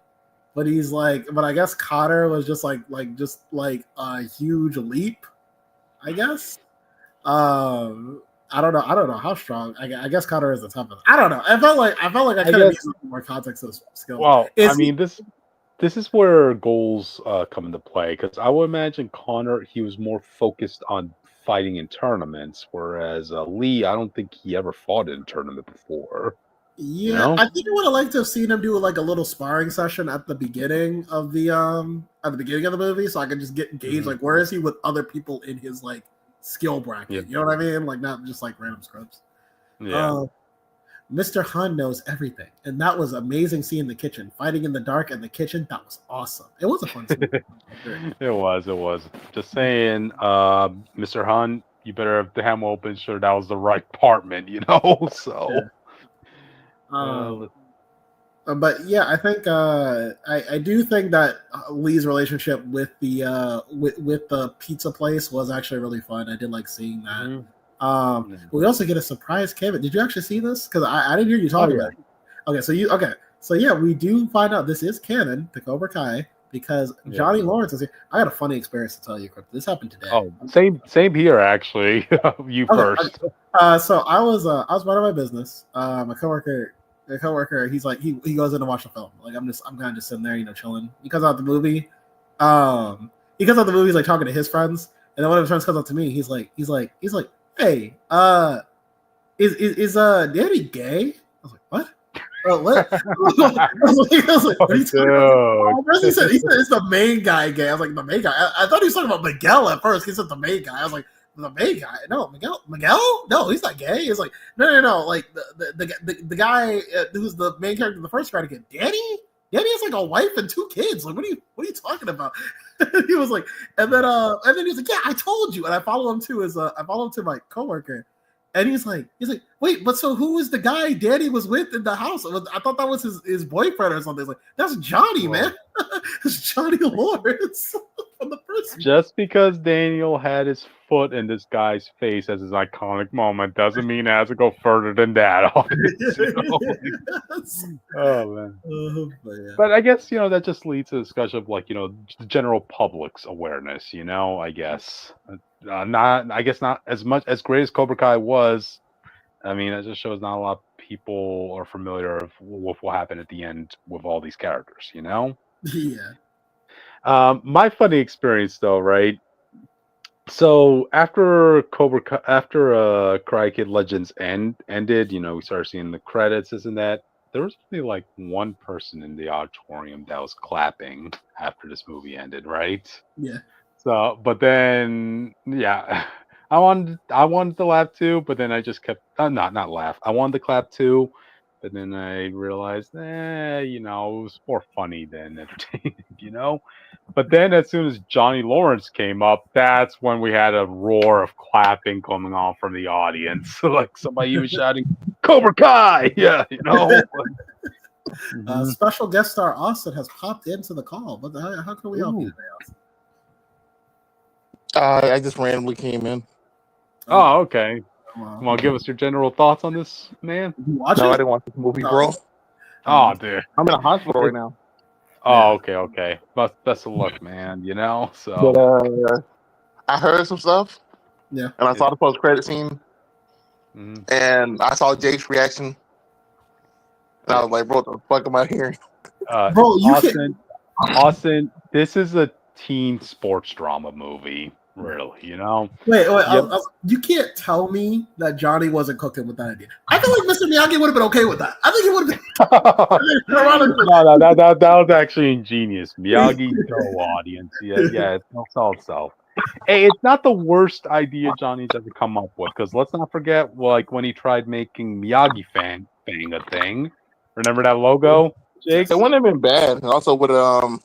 A: but he's like, but I guess Cotter was just like a huge leap, I guess. I don't know how strong. I guess Cotter is the toughest. I don't know. I felt like I
B: I
A: could have used
B: guess.
A: some more context of skills.
B: Well, I
A: Is he?
B: mean, this is where goals come into play because I would imagine Connor he was more focused on fighting in tournaments, whereas Lee I don't think he ever fought in a tournament before. You
A: Yeah,
B: know?
A: I think I would have liked to have seen him do like a little sparring session at the beginning of the movie, so I could just get engaged.
B: Hmm.
A: Like, where is he with other people in his like skill
B: Yeah,
A: bracket? You know what I mean? Like, not just like random scrubs.
B: yeah.
A: Uh, Mr. Han knows everything, and that was amazing. Seeing the kitchen fighting in the dark in the kitchen, that was awesome. It was a fun scene.
B: It was. It was. Just saying, Mr. Hunt, you better have damn well been sure that was the right apartment. You know? So.
A: Yeah. Um,
B: Let's
A: but yeah, I think I do think that Lee's relationship with the pizza place was actually really fun. I did like seeing that.
B: Mhm. Yeah.
A: We also get a surprise Kevin. Did you actually see this? Because I didn't hear you
B: Oh
A: talk
B: yeah.
A: about it. So yeah, we do find out this is canon to Cobra Kai because
B: Yeah.
A: Johnny Lawrence is here. I got a funny experience to tell you, Crypto. This happened today.
B: Oh, same here actually. You
A: Okay.
B: first.
A: So I was running my business. My coworker, he's like he goes in to watch a film. Like I'm kind of just sitting there, chilling. He comes out the movie. He comes out the movie. He's like talking to his friends, and then one of his friends comes up to me. He's like, hey, is Danny gay? I was like, what? What? I was like, what are you talking about? First he said it's the main guy gay. I was like, the main guy. I thought he was talking about Miguel at first. He said the main guy. I was like, the main guy? No, Miguel? No, he's not gay. He's like, no. Like the guy who's the main character in the first Karate Kid, Danny. Danny has like a wife and 2 kids. Like, what are you talking about? He was like, and then he was like, yeah, I told you. And I follow him to my coworker. And he's like, wait, but so who was the guy Danny was with in the house? I thought that was his boyfriend or something. He's like, that's Johnny, man. It's Johnny Lawrence from the first.
B: Just because Daniel had his foot in this guy's face as his iconic moment doesn't mean it has to go further than that. Oh man. But I guess that just leads to a discussion of like the general public's awareness. I guess not as much as great as Cobra Kai was. I mean, it just shows not a lot of people are familiar with what happened at the end with all these characters.
A: Yeah.
B: My funny experience though, right? So after Karate Kid Legends ended, we started seeing the credits, this and that. There was only like one person in the auditorium that was clapping after this movie ended, right?
A: Yeah.
B: So, but then, yeah, I wanted to laugh too, but then I just kept not laugh. I wanted to clap too, but then I realized, it was more funny than entertaining. But then as soon as Johnny Lawrence came up, that's when we had a roar of clapping coming on from the audience. Like somebody even shouting, Cobra Kai! Yeah,
A: Special guest star Austin has popped into the call. But how can we help you today, Austin?
C: I just randomly came in.
B: Oh, okay. Come on, give us your general thoughts on this, man.
C: I didn't watch this movie, bro.
B: Oh, dude.
C: I'm in a hospital right now.
B: Oh, okay. Best of luck, man. So.
C: But, I heard some stuff.
A: Yeah.
C: And I saw the post-credit scene.
B: Mm-hmm.
C: And I saw Jake's reaction. And I was like, bro, what the fuck am I hearing?
A: Bro,
B: Austin, this is a teen sports drama movie. Really,
A: Wait, you can't tell me that Johnny wasn't cooking with that idea. I feel like Mr. Miyagi would have been okay with that. I think he would have been.
B: No, that was actually ingenious. Miyagi, no audience. Yeah, don't sell itself. Hey, it's not the worst idea Johnny's ever come up with, because let's not forget, like when he tried making Miyagi Fang a thing. Remember that logo, Jake?
C: It wouldn't have been bad. And also would have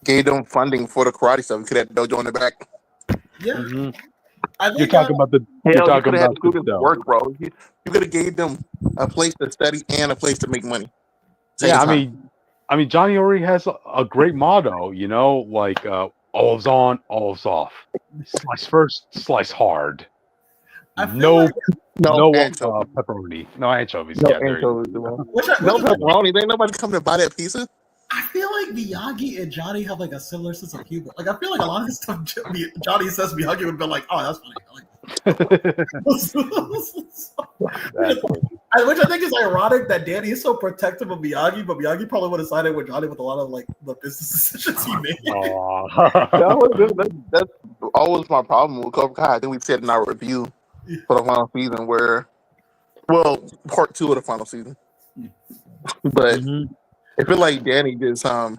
C: gave them funding for the karate stuff. You could have dojo in the back.
A: Yeah.
B: Mm-hmm.
A: I think
B: you're talking about the. You're talking about
C: the work, bro. You could have gave them a place to study and a place to make money.
B: Yeah, I mean, Johnny already has a great motto. Like olives on, olives off. Slice first, slice hard.
A: I feel
B: No,
A: like,
C: No
B: no
C: anchovies.
B: pepperoni, no anchovies.
C: No
B: Yeah, there you
C: anchovies. No
A: which
C: pepperoni. Ain't nobody coming to buy that pizza.
A: I feel like Miyagi and Johnny have like a similar sense of humor. Like I feel like a lot of the stuff Johnny says, Miyagi would be like, "Oh, that's funny." Which I think is ironic that Danny is so protective of Miyagi, but Miyagi probably would have sided with Johnny with a lot of like the business decisions he made.
C: That's always my problem with Cobra Kai. I think we said in our review for the final season, part 2 of the final season. But I feel like Danny just holds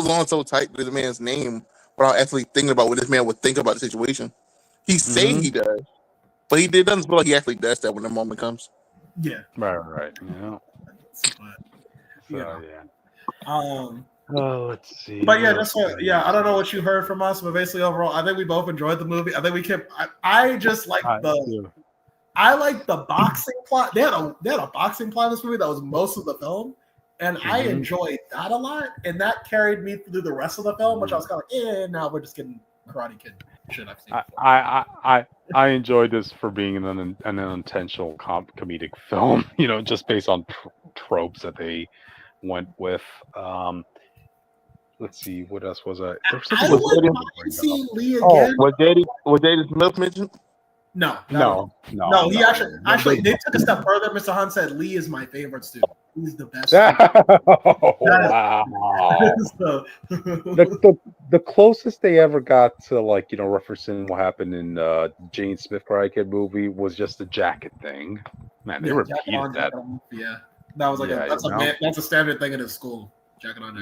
C: on so tight to the man's name without actually thinking about what this man would think about the situation. He say he does, but he doesn't feel like he actually does that when the moment comes.
A: Yeah.
B: Right. Yeah. Let's see.
A: But yeah, I don't know what you heard from us, but basically overall, I think we both enjoyed the movie. I think we kept. I just like I like the boxing plot. They had a boxing plot in this movie that was most of the film, and I enjoyed that a lot, and that carried me through the rest of the film, which I was kind of like, now we're just getting Karate Kid shit I've seen.
B: I enjoyed this for being an unintentional comedic film, just based on tropes that they went with. Let's see, what else was I?
A: I wouldn't mind seeing Lee again.
C: Was Jaden Smith mentioned?
A: No. He actually they took a step further. Mr. Hunt said Lee is my favorite student. He's the best.
B: Wow. the closest they ever got to referencing what happened in Jane Smith Karate Kid movie was just the jacket thing. Man, they repeated that.
A: Yeah, that was like that's a standard thing in his school. Jacket on.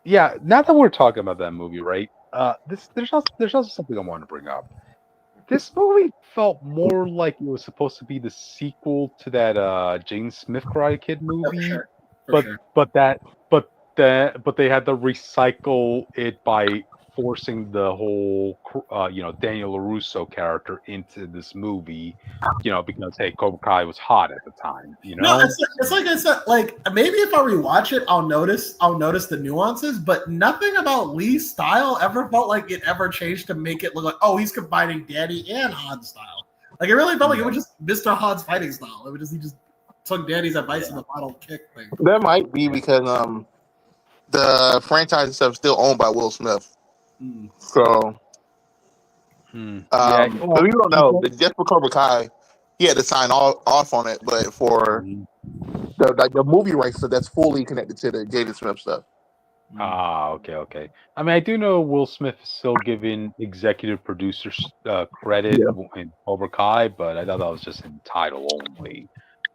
B: Yeah. Now that we're talking about that movie, right? There's also something I want to bring up. This movie felt more like it was supposed to be the sequel to that Jane Smith Karate Kid movie, but they had to recycle it by forcing the whole Daniel LaRusso character into this movie, because hey, Cobra Kai was hot at the time,
A: No, it's like I said, like maybe if I rewatch it, I'll notice the nuances, but nothing about Lee's style ever felt like it ever changed to make it look like, oh, he's combining Danny and Han's style. Like it really felt like it was just Mr. Han's fighting style. He just took Danny's advice in the final kick thing.
C: That might be because the franchise and stuff is still owned by Will Smith. So we don't know. Just for Cobra Kai, he had to sign off on it, but for the movie rights, so that's fully connected to the Jaden Smith stuff.
B: Okay. I mean, I do know Will Smith is still giving executive producer credit in Cobra Kai, but I thought that was just in title only.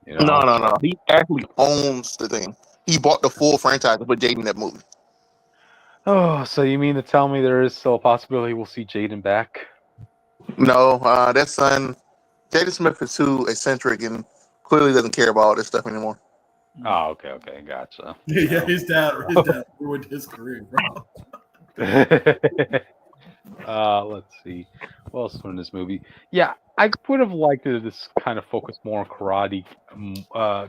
C: No. He actually owns the thing. He bought the full franchise to put Jaden in that movie.
B: Oh, so you mean to tell me there is still a possibility we'll see Jaden back?
C: No, that son, Jaden Smith is too eccentric and clearly doesn't care about all this stuff anymore.
B: Oh, okay, gotcha.
A: Yeah, his dad ruined his career, bro.
B: Let's see. What else was in this movie? Yeah, I would have liked it to kind of focus more on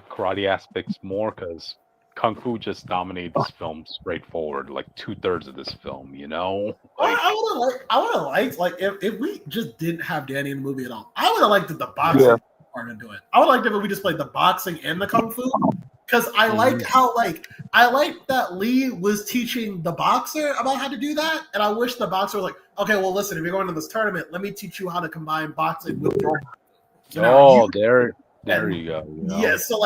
B: karate aspects more, because Kung Fu just dominated this film straightforward, like 2/3 of this film, Like,
A: I would have liked if we just didn't have Danny in the movie at all. I would have liked the boxing part to do it. I would have liked if we just played the boxing and the Kung Fu, because I liked how I liked that Lee was teaching the boxer about how to do that, and I wish the boxer was like, okay, well, listen, if you're going to this tournament, let me teach you how to combine boxing with your.
B: There you go.
A: Yeah, so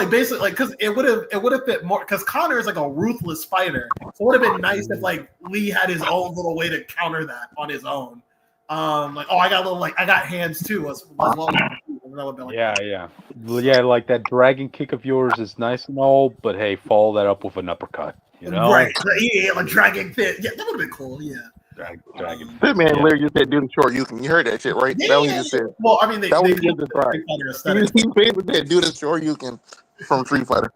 A: basically, because it would have fit more, because Connor is like a ruthless fighter. So it would have been nice if Lee had his own little way to counter that on his own. I got hands too as well.
B: Yeah. Like that dragon kick of yours is nice and all, but hey, follow that up with an uppercut.
A: Right? Yeah, like dragon fit. Yeah, that would have been cool. Yeah.
B: Dragon.
C: That man literally just said, "Do the short Yukin." You heard that shit, right?
A: Yeah,
C: that was just said.
A: Well, I mean,
C: that was just described. He basically said, "Do the short Yukin" from Street Fighter.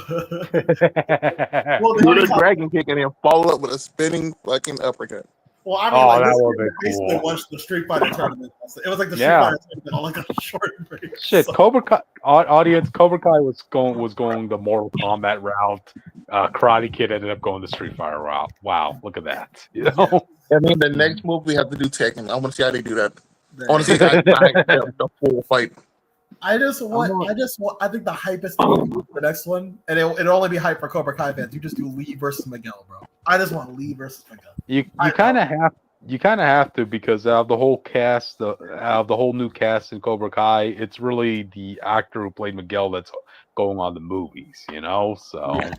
A: Well,
C: do the dragon kick and then follow up with a spinning fucking uppercut.
A: Well, I mean,
B: that would be
A: basically watched the Street Fighter tournament. It was like the Street Fighter tournament on like a short break.
B: Shit, Cobra Kai audience. Cobra Kai was going the Mortal Kombat route. Karate Kid ended up going the Street Fighter route. Wow, look at that. You know?
C: I mean, the next move we have to do Tekken. I want to see how they do that. I want to see how the full fight.
A: I think the hypest thing you do for the next one, and it'll only be hype for Cobra Kai fans. You just do Lee versus Miguel, bro. I just want Lee versus Miguel.
B: You kind of have to, because out of the whole cast, out of the whole new cast in Cobra Kai, it's really the actor who played Miguel that's going on the movies, you know. So,
A: yeah.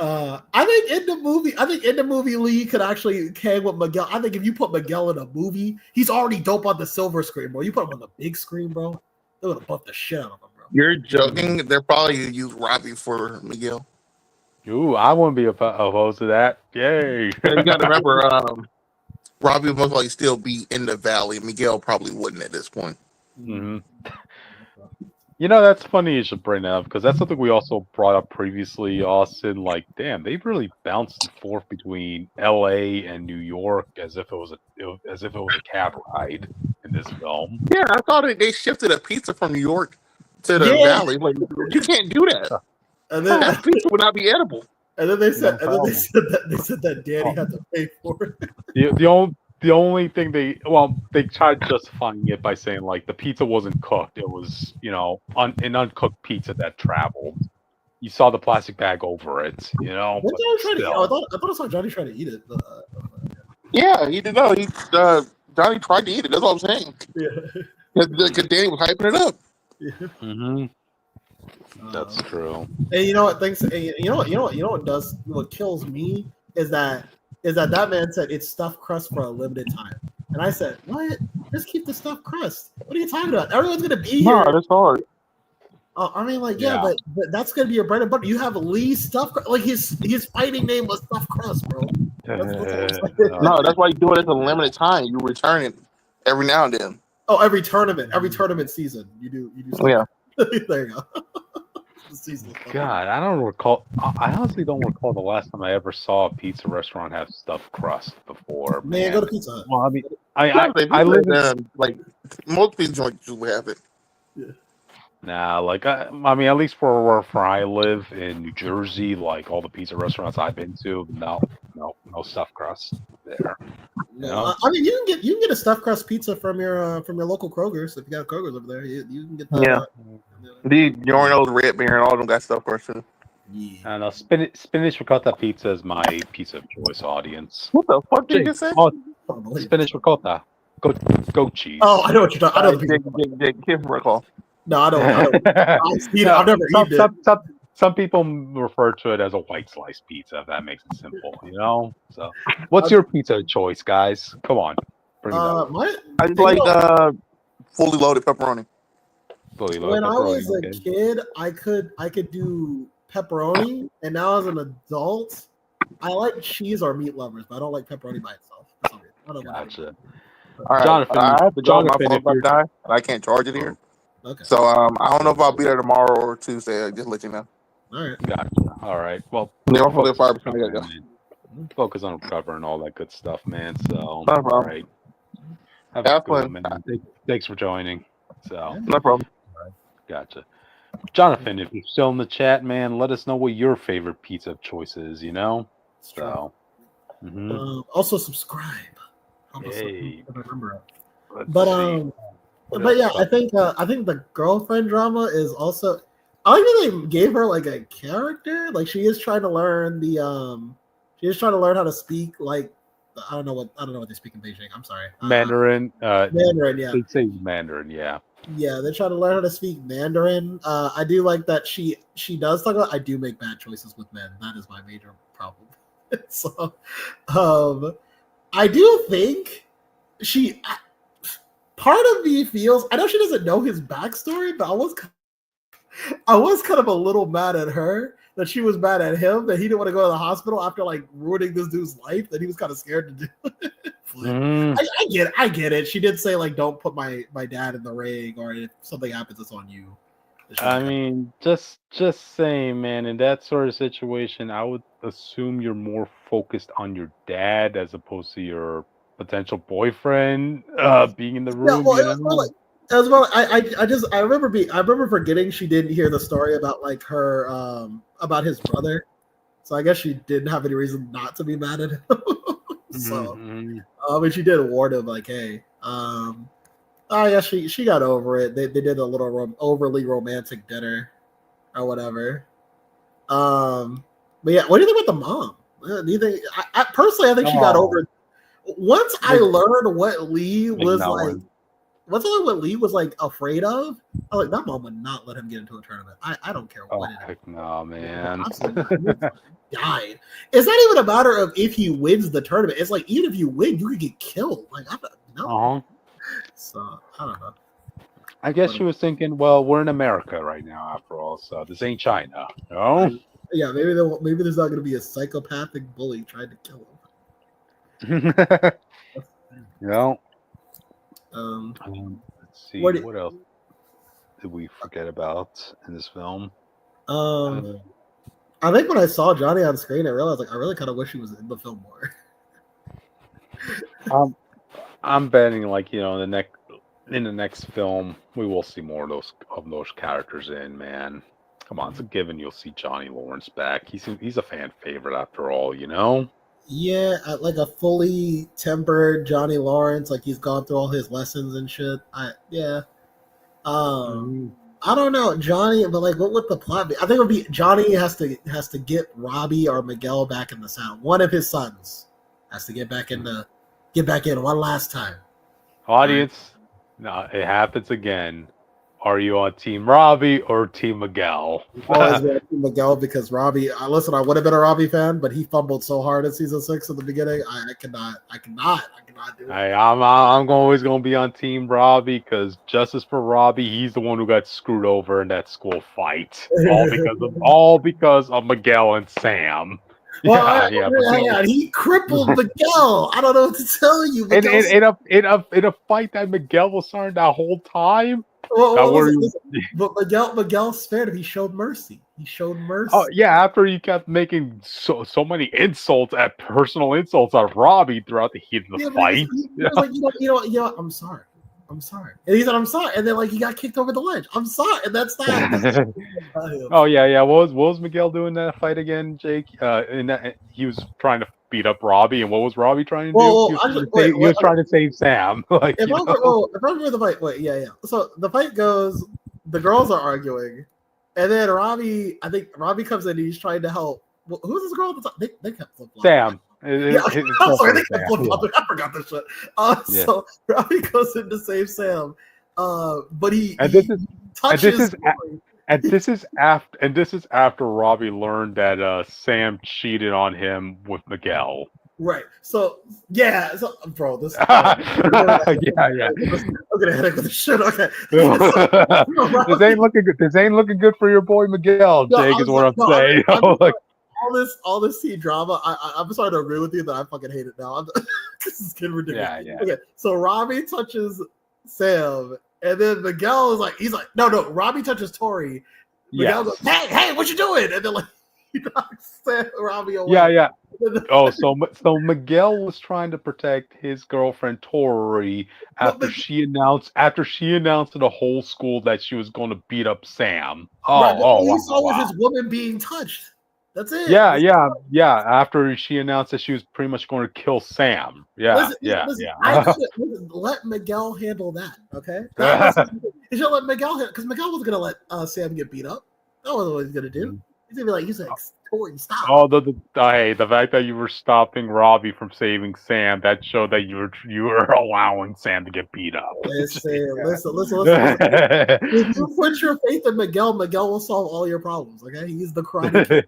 A: I think in the movie, Lee could actually hang with Miguel. I think if you put Miguel in a movie, he's already dope on the silver screen, bro. You put him on the big screen, bro. They're gonna buff the shit out of him, bro.
C: You're joking. They're probably gonna use Robbie for Miguel.
B: Ooh, I wouldn't be opposed to that. Yay!
C: You gotta remember, Robbie would most likely still be in the valley. Miguel probably wouldn't at this point.
B: Mm-hmm. You know, that's funny you should bring that up, because that's something we also brought up previously, Austin. Like, damn, they've really bounced forth between L.A. and New York as if it was a cab ride in this film.
C: Yeah, I thought they shifted a pizza from New York to the valley. Like, you can't do that.
A: And then
C: that pizza would not be edible.
A: And then they said, that Danny had to pay for it.
B: The only thing they tried justifying it by saying, like, the pizza wasn't cooked. It was, you know, an uncooked pizza that traveled. You saw the plastic bag over it, you know.
A: I thought I saw Johnny trying to eat it.
C: Yeah, he did know. Johnny tried to eat it. That's all I'm saying. Yeah, because Danny was hyping it up.
A: Yeah.
B: Mm-hmm. That's true.
A: And you know what? What kills me is that man said it's stuffed crust for a limited time, and I said, "What? Just keep the stuffed crust. What are you talking about? Everyone's gonna be here."
C: No, that's hard.
A: I mean, like, yeah, but that's gonna be your bread and butter. You have Lee stuffed crust. Like his fighting name was stuffed crust, bro.
C: No, that's why you do it at a limited time. You return it every now and then.
A: Oh, every tournament season, you do.
C: Yeah.
A: There you go.
B: God, I don't recall. I honestly don't recall the last time I ever saw a pizza restaurant have stuffed crust before.
A: Man, go to Pizza Hut.
B: Well, I mean, I live in
C: like most pizza joints usually have it.
A: Yeah.
B: Nah, like I mean, at least where I live in New Jersey, like all the pizza restaurants I've been to, no stuffed crust there.
A: No, I mean, you can get a stuffed crust pizza from your local Kroger's. If you got Kroger's over there, you can get that.
C: Yeah. The Yorno's, Red Bear, and all of them got stuffed crust too.
B: Yeah. I know spinach ricotta pizza is my pizza of choice, audience.
C: What the fuck did you say?
B: Oh, spinach ricotta, goat cheese.
A: Oh, I know what you're talking. I know
C: Give recall.
A: No, I don't. I've never eaten it.
B: Some people refer to it as a white slice pizza, if that makes it simple, you know? So, what's your pizza of choice, guys? Come on. Bring it up.
C: I like fully loaded pepperoni.
A: When I was a kid, I could do pepperoni, and now as an adult, I like cheese or meat lovers, but I don't like pepperoni by itself. I don't
B: gotcha.
C: All right,
B: Jonathan,
C: I have to go. My phone die. I can't charge it here.
A: Okay.
C: So I don't know if I'll be there tomorrow or Tuesday. I'll just let you know.
A: All right.
B: Gotcha. All right. Well, focus on recovery and all that good stuff, man. So,
C: no problem.
B: All right. Have fun, man. Thanks for joining. So,
C: no problem.
B: All right. Gotcha. Jonathan, if you're still in the chat, man, let us know what your favorite pizza choice is, you know? So,
A: also subscribe.
B: Hey.
A: But yeah, I think the girlfriend drama is also. I like that they gave her like a character. Like she is trying to learn how to speak. Like I don't know what they speak in Beijing. I'm sorry.
B: Mandarin.
A: Mandarin. Yeah.
B: They say Mandarin. Yeah.
A: Yeah, they're trying to learn how to speak Mandarin. I do like that she does talk about. I do make bad choices with men. That is my major problem. So, I do think part of me feels. I know she doesn't know his backstory, but I was kind of a little mad at her that she was mad at him that he didn't want to go to the hospital after like ruining this dude's life, that he was kind of scared to do it. I get it. She did say like, don't put my dad in the ring, or if something happens, it's on you.
B: I mean, just saying, man, in that sort of situation, I would assume you're more focused on your dad as opposed to your potential boyfriend being in the room.
A: Yeah, well, As well, I remember forgetting she didn't hear the story about like her about his brother, so I guess she didn't have any reason not to be mad at him. So, but she did warn him like, hey, oh yeah, she got over it. They did a little overly romantic dinner or whatever. But yeah, what do you think about the mom? Do you think? I personally, I think she got over it. Once I learned what Lee was like. What's what Lee was like afraid of? I was like, that mom would not let him get into a tournament. I don't care what it is.
B: No, man.
A: Died. It's not even a matter of if he wins the tournament. It's like even if you win, you could get killed. Like I don't know. So I don't know.
B: I guess she was thinking, well, we're in America right now, after all, so this ain't China. No?
A: Yeah, maybe there's not going to be a psychopathic bully trying to kill
B: him. No. Let's see. What else did we forget about in this film?
A: I think when I saw Johnny on screen, I realized like I really kind of wish he was in the film more.
B: I'm betting like in the next film we will see more of those characters in. Man, come on, it's a given you'll see Johnny Lawrence back. He's a fan favorite after all, you know.
A: Yeah, like a fully tempered Johnny Lawrence, like he's gone through all his lessons and shit. I don't know Johnny, but like, what would the plot be? I think it would be Johnny has to get Robbie or Miguel back in the sound. One of his sons has to get back in one last time.
B: Audience, no, it happens again. Are you on Team Robbie or Team Miguel?
A: Always Team Miguel because Robbie. Listen, I would have been a Robbie fan, but he fumbled so hard in season 6 at the beginning. I cannot do it.
B: I'm always gonna be on Team Robbie because justice for Robbie. He's the one who got screwed over in that school fight, all because of Miguel and Sam.
A: Well, yeah, he crippled Miguel. I don't know what to tell you.
B: In a fight that Miguel was starting that whole time.
A: But Miguel spared him. He showed mercy.
B: Oh yeah, after he kept making so many personal insults on Robbie throughout the heat of the fight.
A: He was like, you know what? I'm sorry. And he said, I'm sorry. And then like he got kicked over the ledge. I'm sorry. And that's not.
B: Oh yeah. What was Miguel doing that fight again, Jake? He was trying to beat up Robbie, and what was Robbie trying to do? He was trying to save Sam. Like,
A: if I remember the fight, yeah. So the fight goes, the girls are arguing, and then Robbie comes in and he's trying to help. Who's this girl at the top? They kept flip-flopping.
B: Sam.
A: I'm sorry, they kept flip-flopping. I forgot this shit. So Robbie goes in to save Sam, but this is after Robbie learned that Sam cheated on him with Miguel. Right. So yeah. So bro, this.
B: Yeah.
A: I'm gonna head with the shit. Okay.
B: This ain't looking good. This ain't looking good for your boy Miguel. Jake is what I'm saying.
A: All this teen drama. I'm sorry to agree with you that I fucking hate it now. This is getting ridiculous.
B: Yeah.
A: Okay. So Robbie touches Sam. And then Miguel is he's like, no, Robbie touches Tori. Miguel goes, hey, what you doing? And then he knocks Robbie away.
B: Yeah. So Miguel was trying to protect his girlfriend Tori after she announced to the whole school that she was going to beat up Sam.
A: All he saw was his woman being touched. That's it.
B: Yeah. After she announced that she was pretty much going to kill Sam. Listen,
A: let Miguel handle that, okay? He should let Miguel handle because Miguel wasn't going to let Sam get beat up. That wasn't what he's going to do. He's going to be like, Tori, stop.
B: Oh, the fact that you were stopping Robbie from saving Sam, that showed that you were allowing Sam to get beat up.
A: Listen. If you put your faith in Miguel will solve all your problems, okay? He's the karate kid.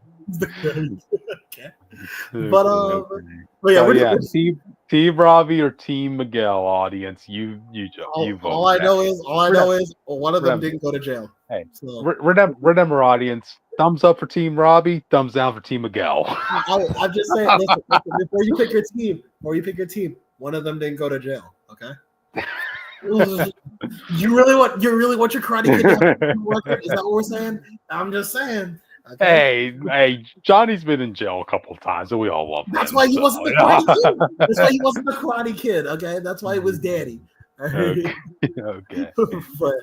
A: Okay. But yeah,
B: Team Robbie or Team Miguel, audience, you vote.
A: All I know is one of them didn't go to jail.
B: Hey, so. Remember, audience, thumbs up for Team Robbie, thumbs down for Team Miguel.
A: I'm just saying, listen, before you pick your team, one of them didn't go to jail. Okay. You really want your karate kid to record? Is that what we're saying? I'm just saying.
B: Okay. Hey, Johnny's been in jail a couple of times, and we all love him.
A: That's why he wasn't the karate kid. That's why he wasn't the karate kid. Okay, that's why it was Daddy.
B: Okay. Okay.
A: But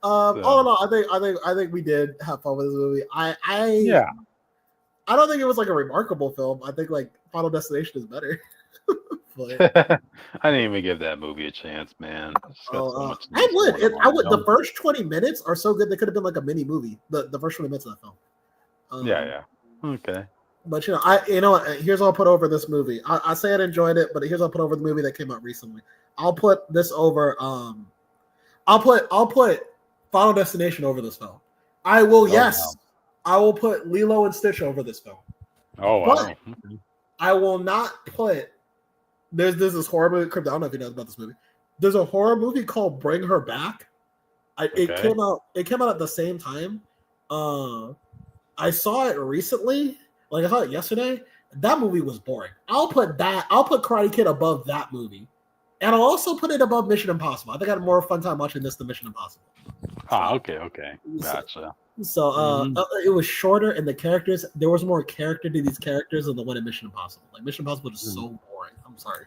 A: all in all, I think we did have fun with this movie. I don't think it was like a remarkable film. I think like Final Destination is better. But,
B: I didn't even give that movie a chance, man. It's got so much.
A: I would. The first 20 minutes are so good. They could have been like a mini movie. The first 20 minutes of the film.
B: Yeah. Okay.
A: But here's what I'll put over this movie. I say I enjoyed it, but here's what I'll put over the movie that came out recently. I'll put this over. I'll put Final Destination over this film. I will. I will put Lilo and Stitch over this film.
B: Oh wow.
A: But I will not put. There's this horror movie. I don't know if you know about this movie. There's a horror movie called Bring Her Back. It came out. It came out at the same time. I saw it recently. Like I saw it yesterday. That movie was boring. I'll put Karate Kid above that movie, and I'll also put it above Mission Impossible. I think I had more fun time watching this than Mission Impossible.
B: Okay, gotcha.
A: So it was shorter, and the characters, there was more character to these characters than the one in Mission Impossible. Like Mission Impossible is so boring. I'm sorry.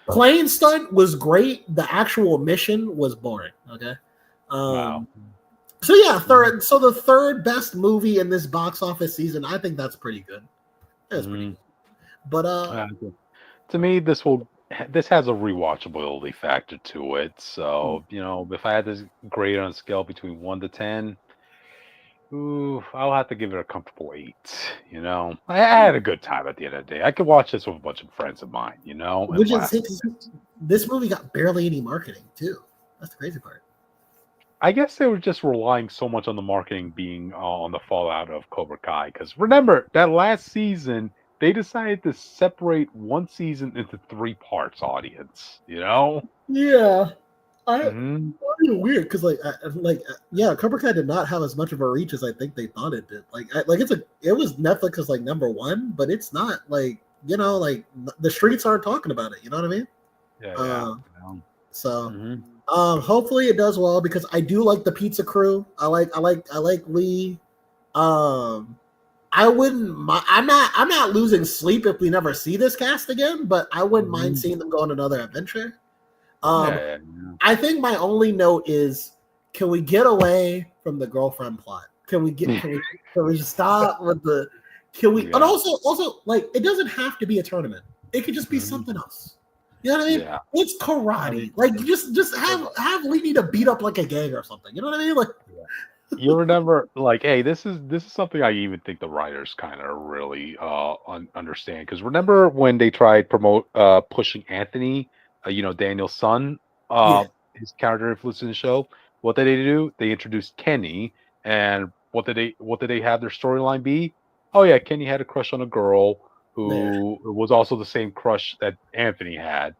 A: Plane stunt was great. The actual mission was boring. Okay.
B: Wow.
A: So yeah, third. So the third best movie in this box office season, I think that's pretty good. That's pretty good. But
B: to me, this has a rewatchability factor to it. So if I had to grade on a scale between 1 to 10, I'll have to give it a comfortable 8. I had a good time at the end of the day. I could watch this with a bunch of friends of mine.
A: Which is this movie got barely any marketing too. That's the crazy part.
B: I guess they were just relying so much on the marketing being on the fallout of Cobra Kai. Because remember, that last season, they decided to separate one season into 3 parts, audience.
A: Yeah. Weird because Cobra Kai did not have as much of a reach as I think they thought it did. It was Netflix's like #1, but it's not like the streets aren't talking about it. You know what I mean?
B: Yeah.
A: So hopefully it does well because I do like the Pizza Crew. I like Lee. I wouldn't. I'm not losing sleep if we never see this cast again, but I wouldn't mind seeing them go on another adventure. I think my only note is, can we get away from the girlfriend plot? Can we stop with the? Can we? Yeah. And also, like, it doesn't have to be a tournament. It could just be something else. You know what I mean? Yeah. It's karate. Like, just have Lee need to beat up like a gang or something. You know what I mean? Like,
B: you remember, like, hey, this is something I even think the writers kind of really understand. Because remember when they tried pushing Anthony, Daniel's son, his character influence in the show. What did they do? They introduced Kenny, and what did they have their storyline be? Oh yeah, Kenny had a crush on a girl who was also the same crush that Anthony had.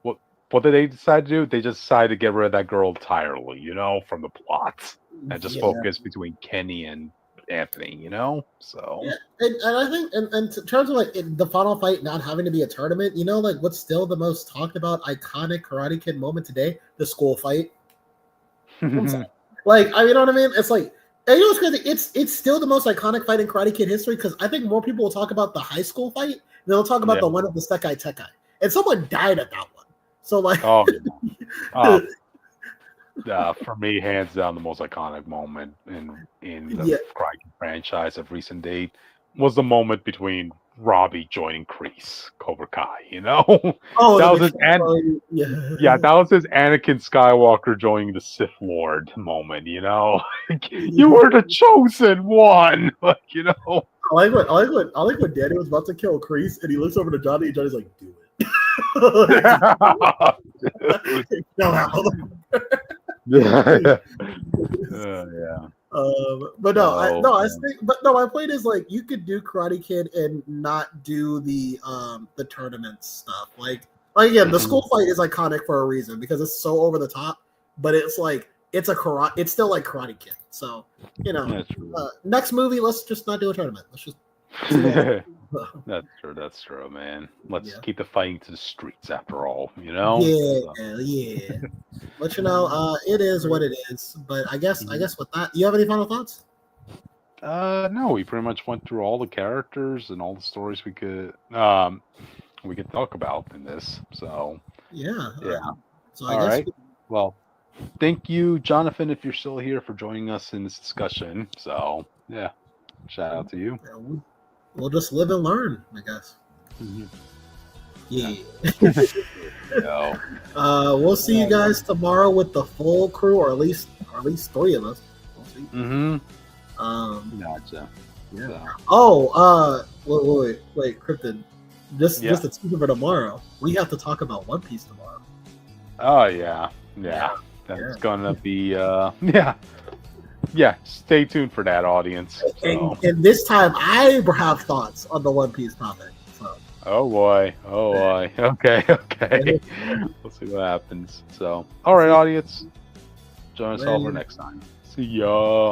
B: What did they decide to do? They just decided to get rid of that girl entirely, from the plot, and just focus between Kenny and Anthony, So
A: and I think and in terms of like the final fight not having to be a tournament, like what's still the most talked about iconic Karate Kid moment today? The school fight. Like, you know what I mean? It's like, and what's crazy? It's still the most iconic fight in Karate Kid history because I think more people will talk about the high school fight than they'll talk about the one of the Sekai Tekai. And someone died at that one. So like,
B: for me, hands down, the most iconic moment in the Karate Kid franchise of recent date was the moment between Robbie joining Kreese, Cobra Kai. That was his that was his Anakin Skywalker joining the Sith Lord moment. You were the chosen one.
A: I like when Danny was about to kill Kreese, and he looks over to Johnny, and Johnny's like, "Do it." But my point is, like, you could do Karate Kid and not do the tournament stuff. Like again, the school fight is iconic for a reason because it's so over the top. But it's like it's still like Karate Kid. So next movie, let's just not do a tournament. Let's just.
B: That's true, man. Let's keep the fighting to the streets after all,
A: Yeah. But it is what it is. But I guess with that, you have any final thoughts?
B: No, we pretty much went through all the characters and all the stories we could talk about in this. So
A: Yeah. So
B: All right. Well, thank you, Jonathan, if you're still here, for joining us in this discussion. So, yeah, shout out to you.
A: Yeah, we'll just live and learn, I guess.
B: Mm-hmm.
A: Yeah. We'll see you guys tomorrow with the full crew, or at least 3 of us. We'll see.
B: Mm-hmm.
A: Gotcha. Yeah. Oh, wait, Krypton. Just a teaser for tomorrow. We have to talk about One Piece tomorrow.
B: Oh yeah. That's gonna be stay tuned for that, audience. So.
A: And this time I have thoughts on the One Piece topic. So.
B: Oh boy. Okay. We'll see what happens. So, all right, audience. Join us over next time. See ya.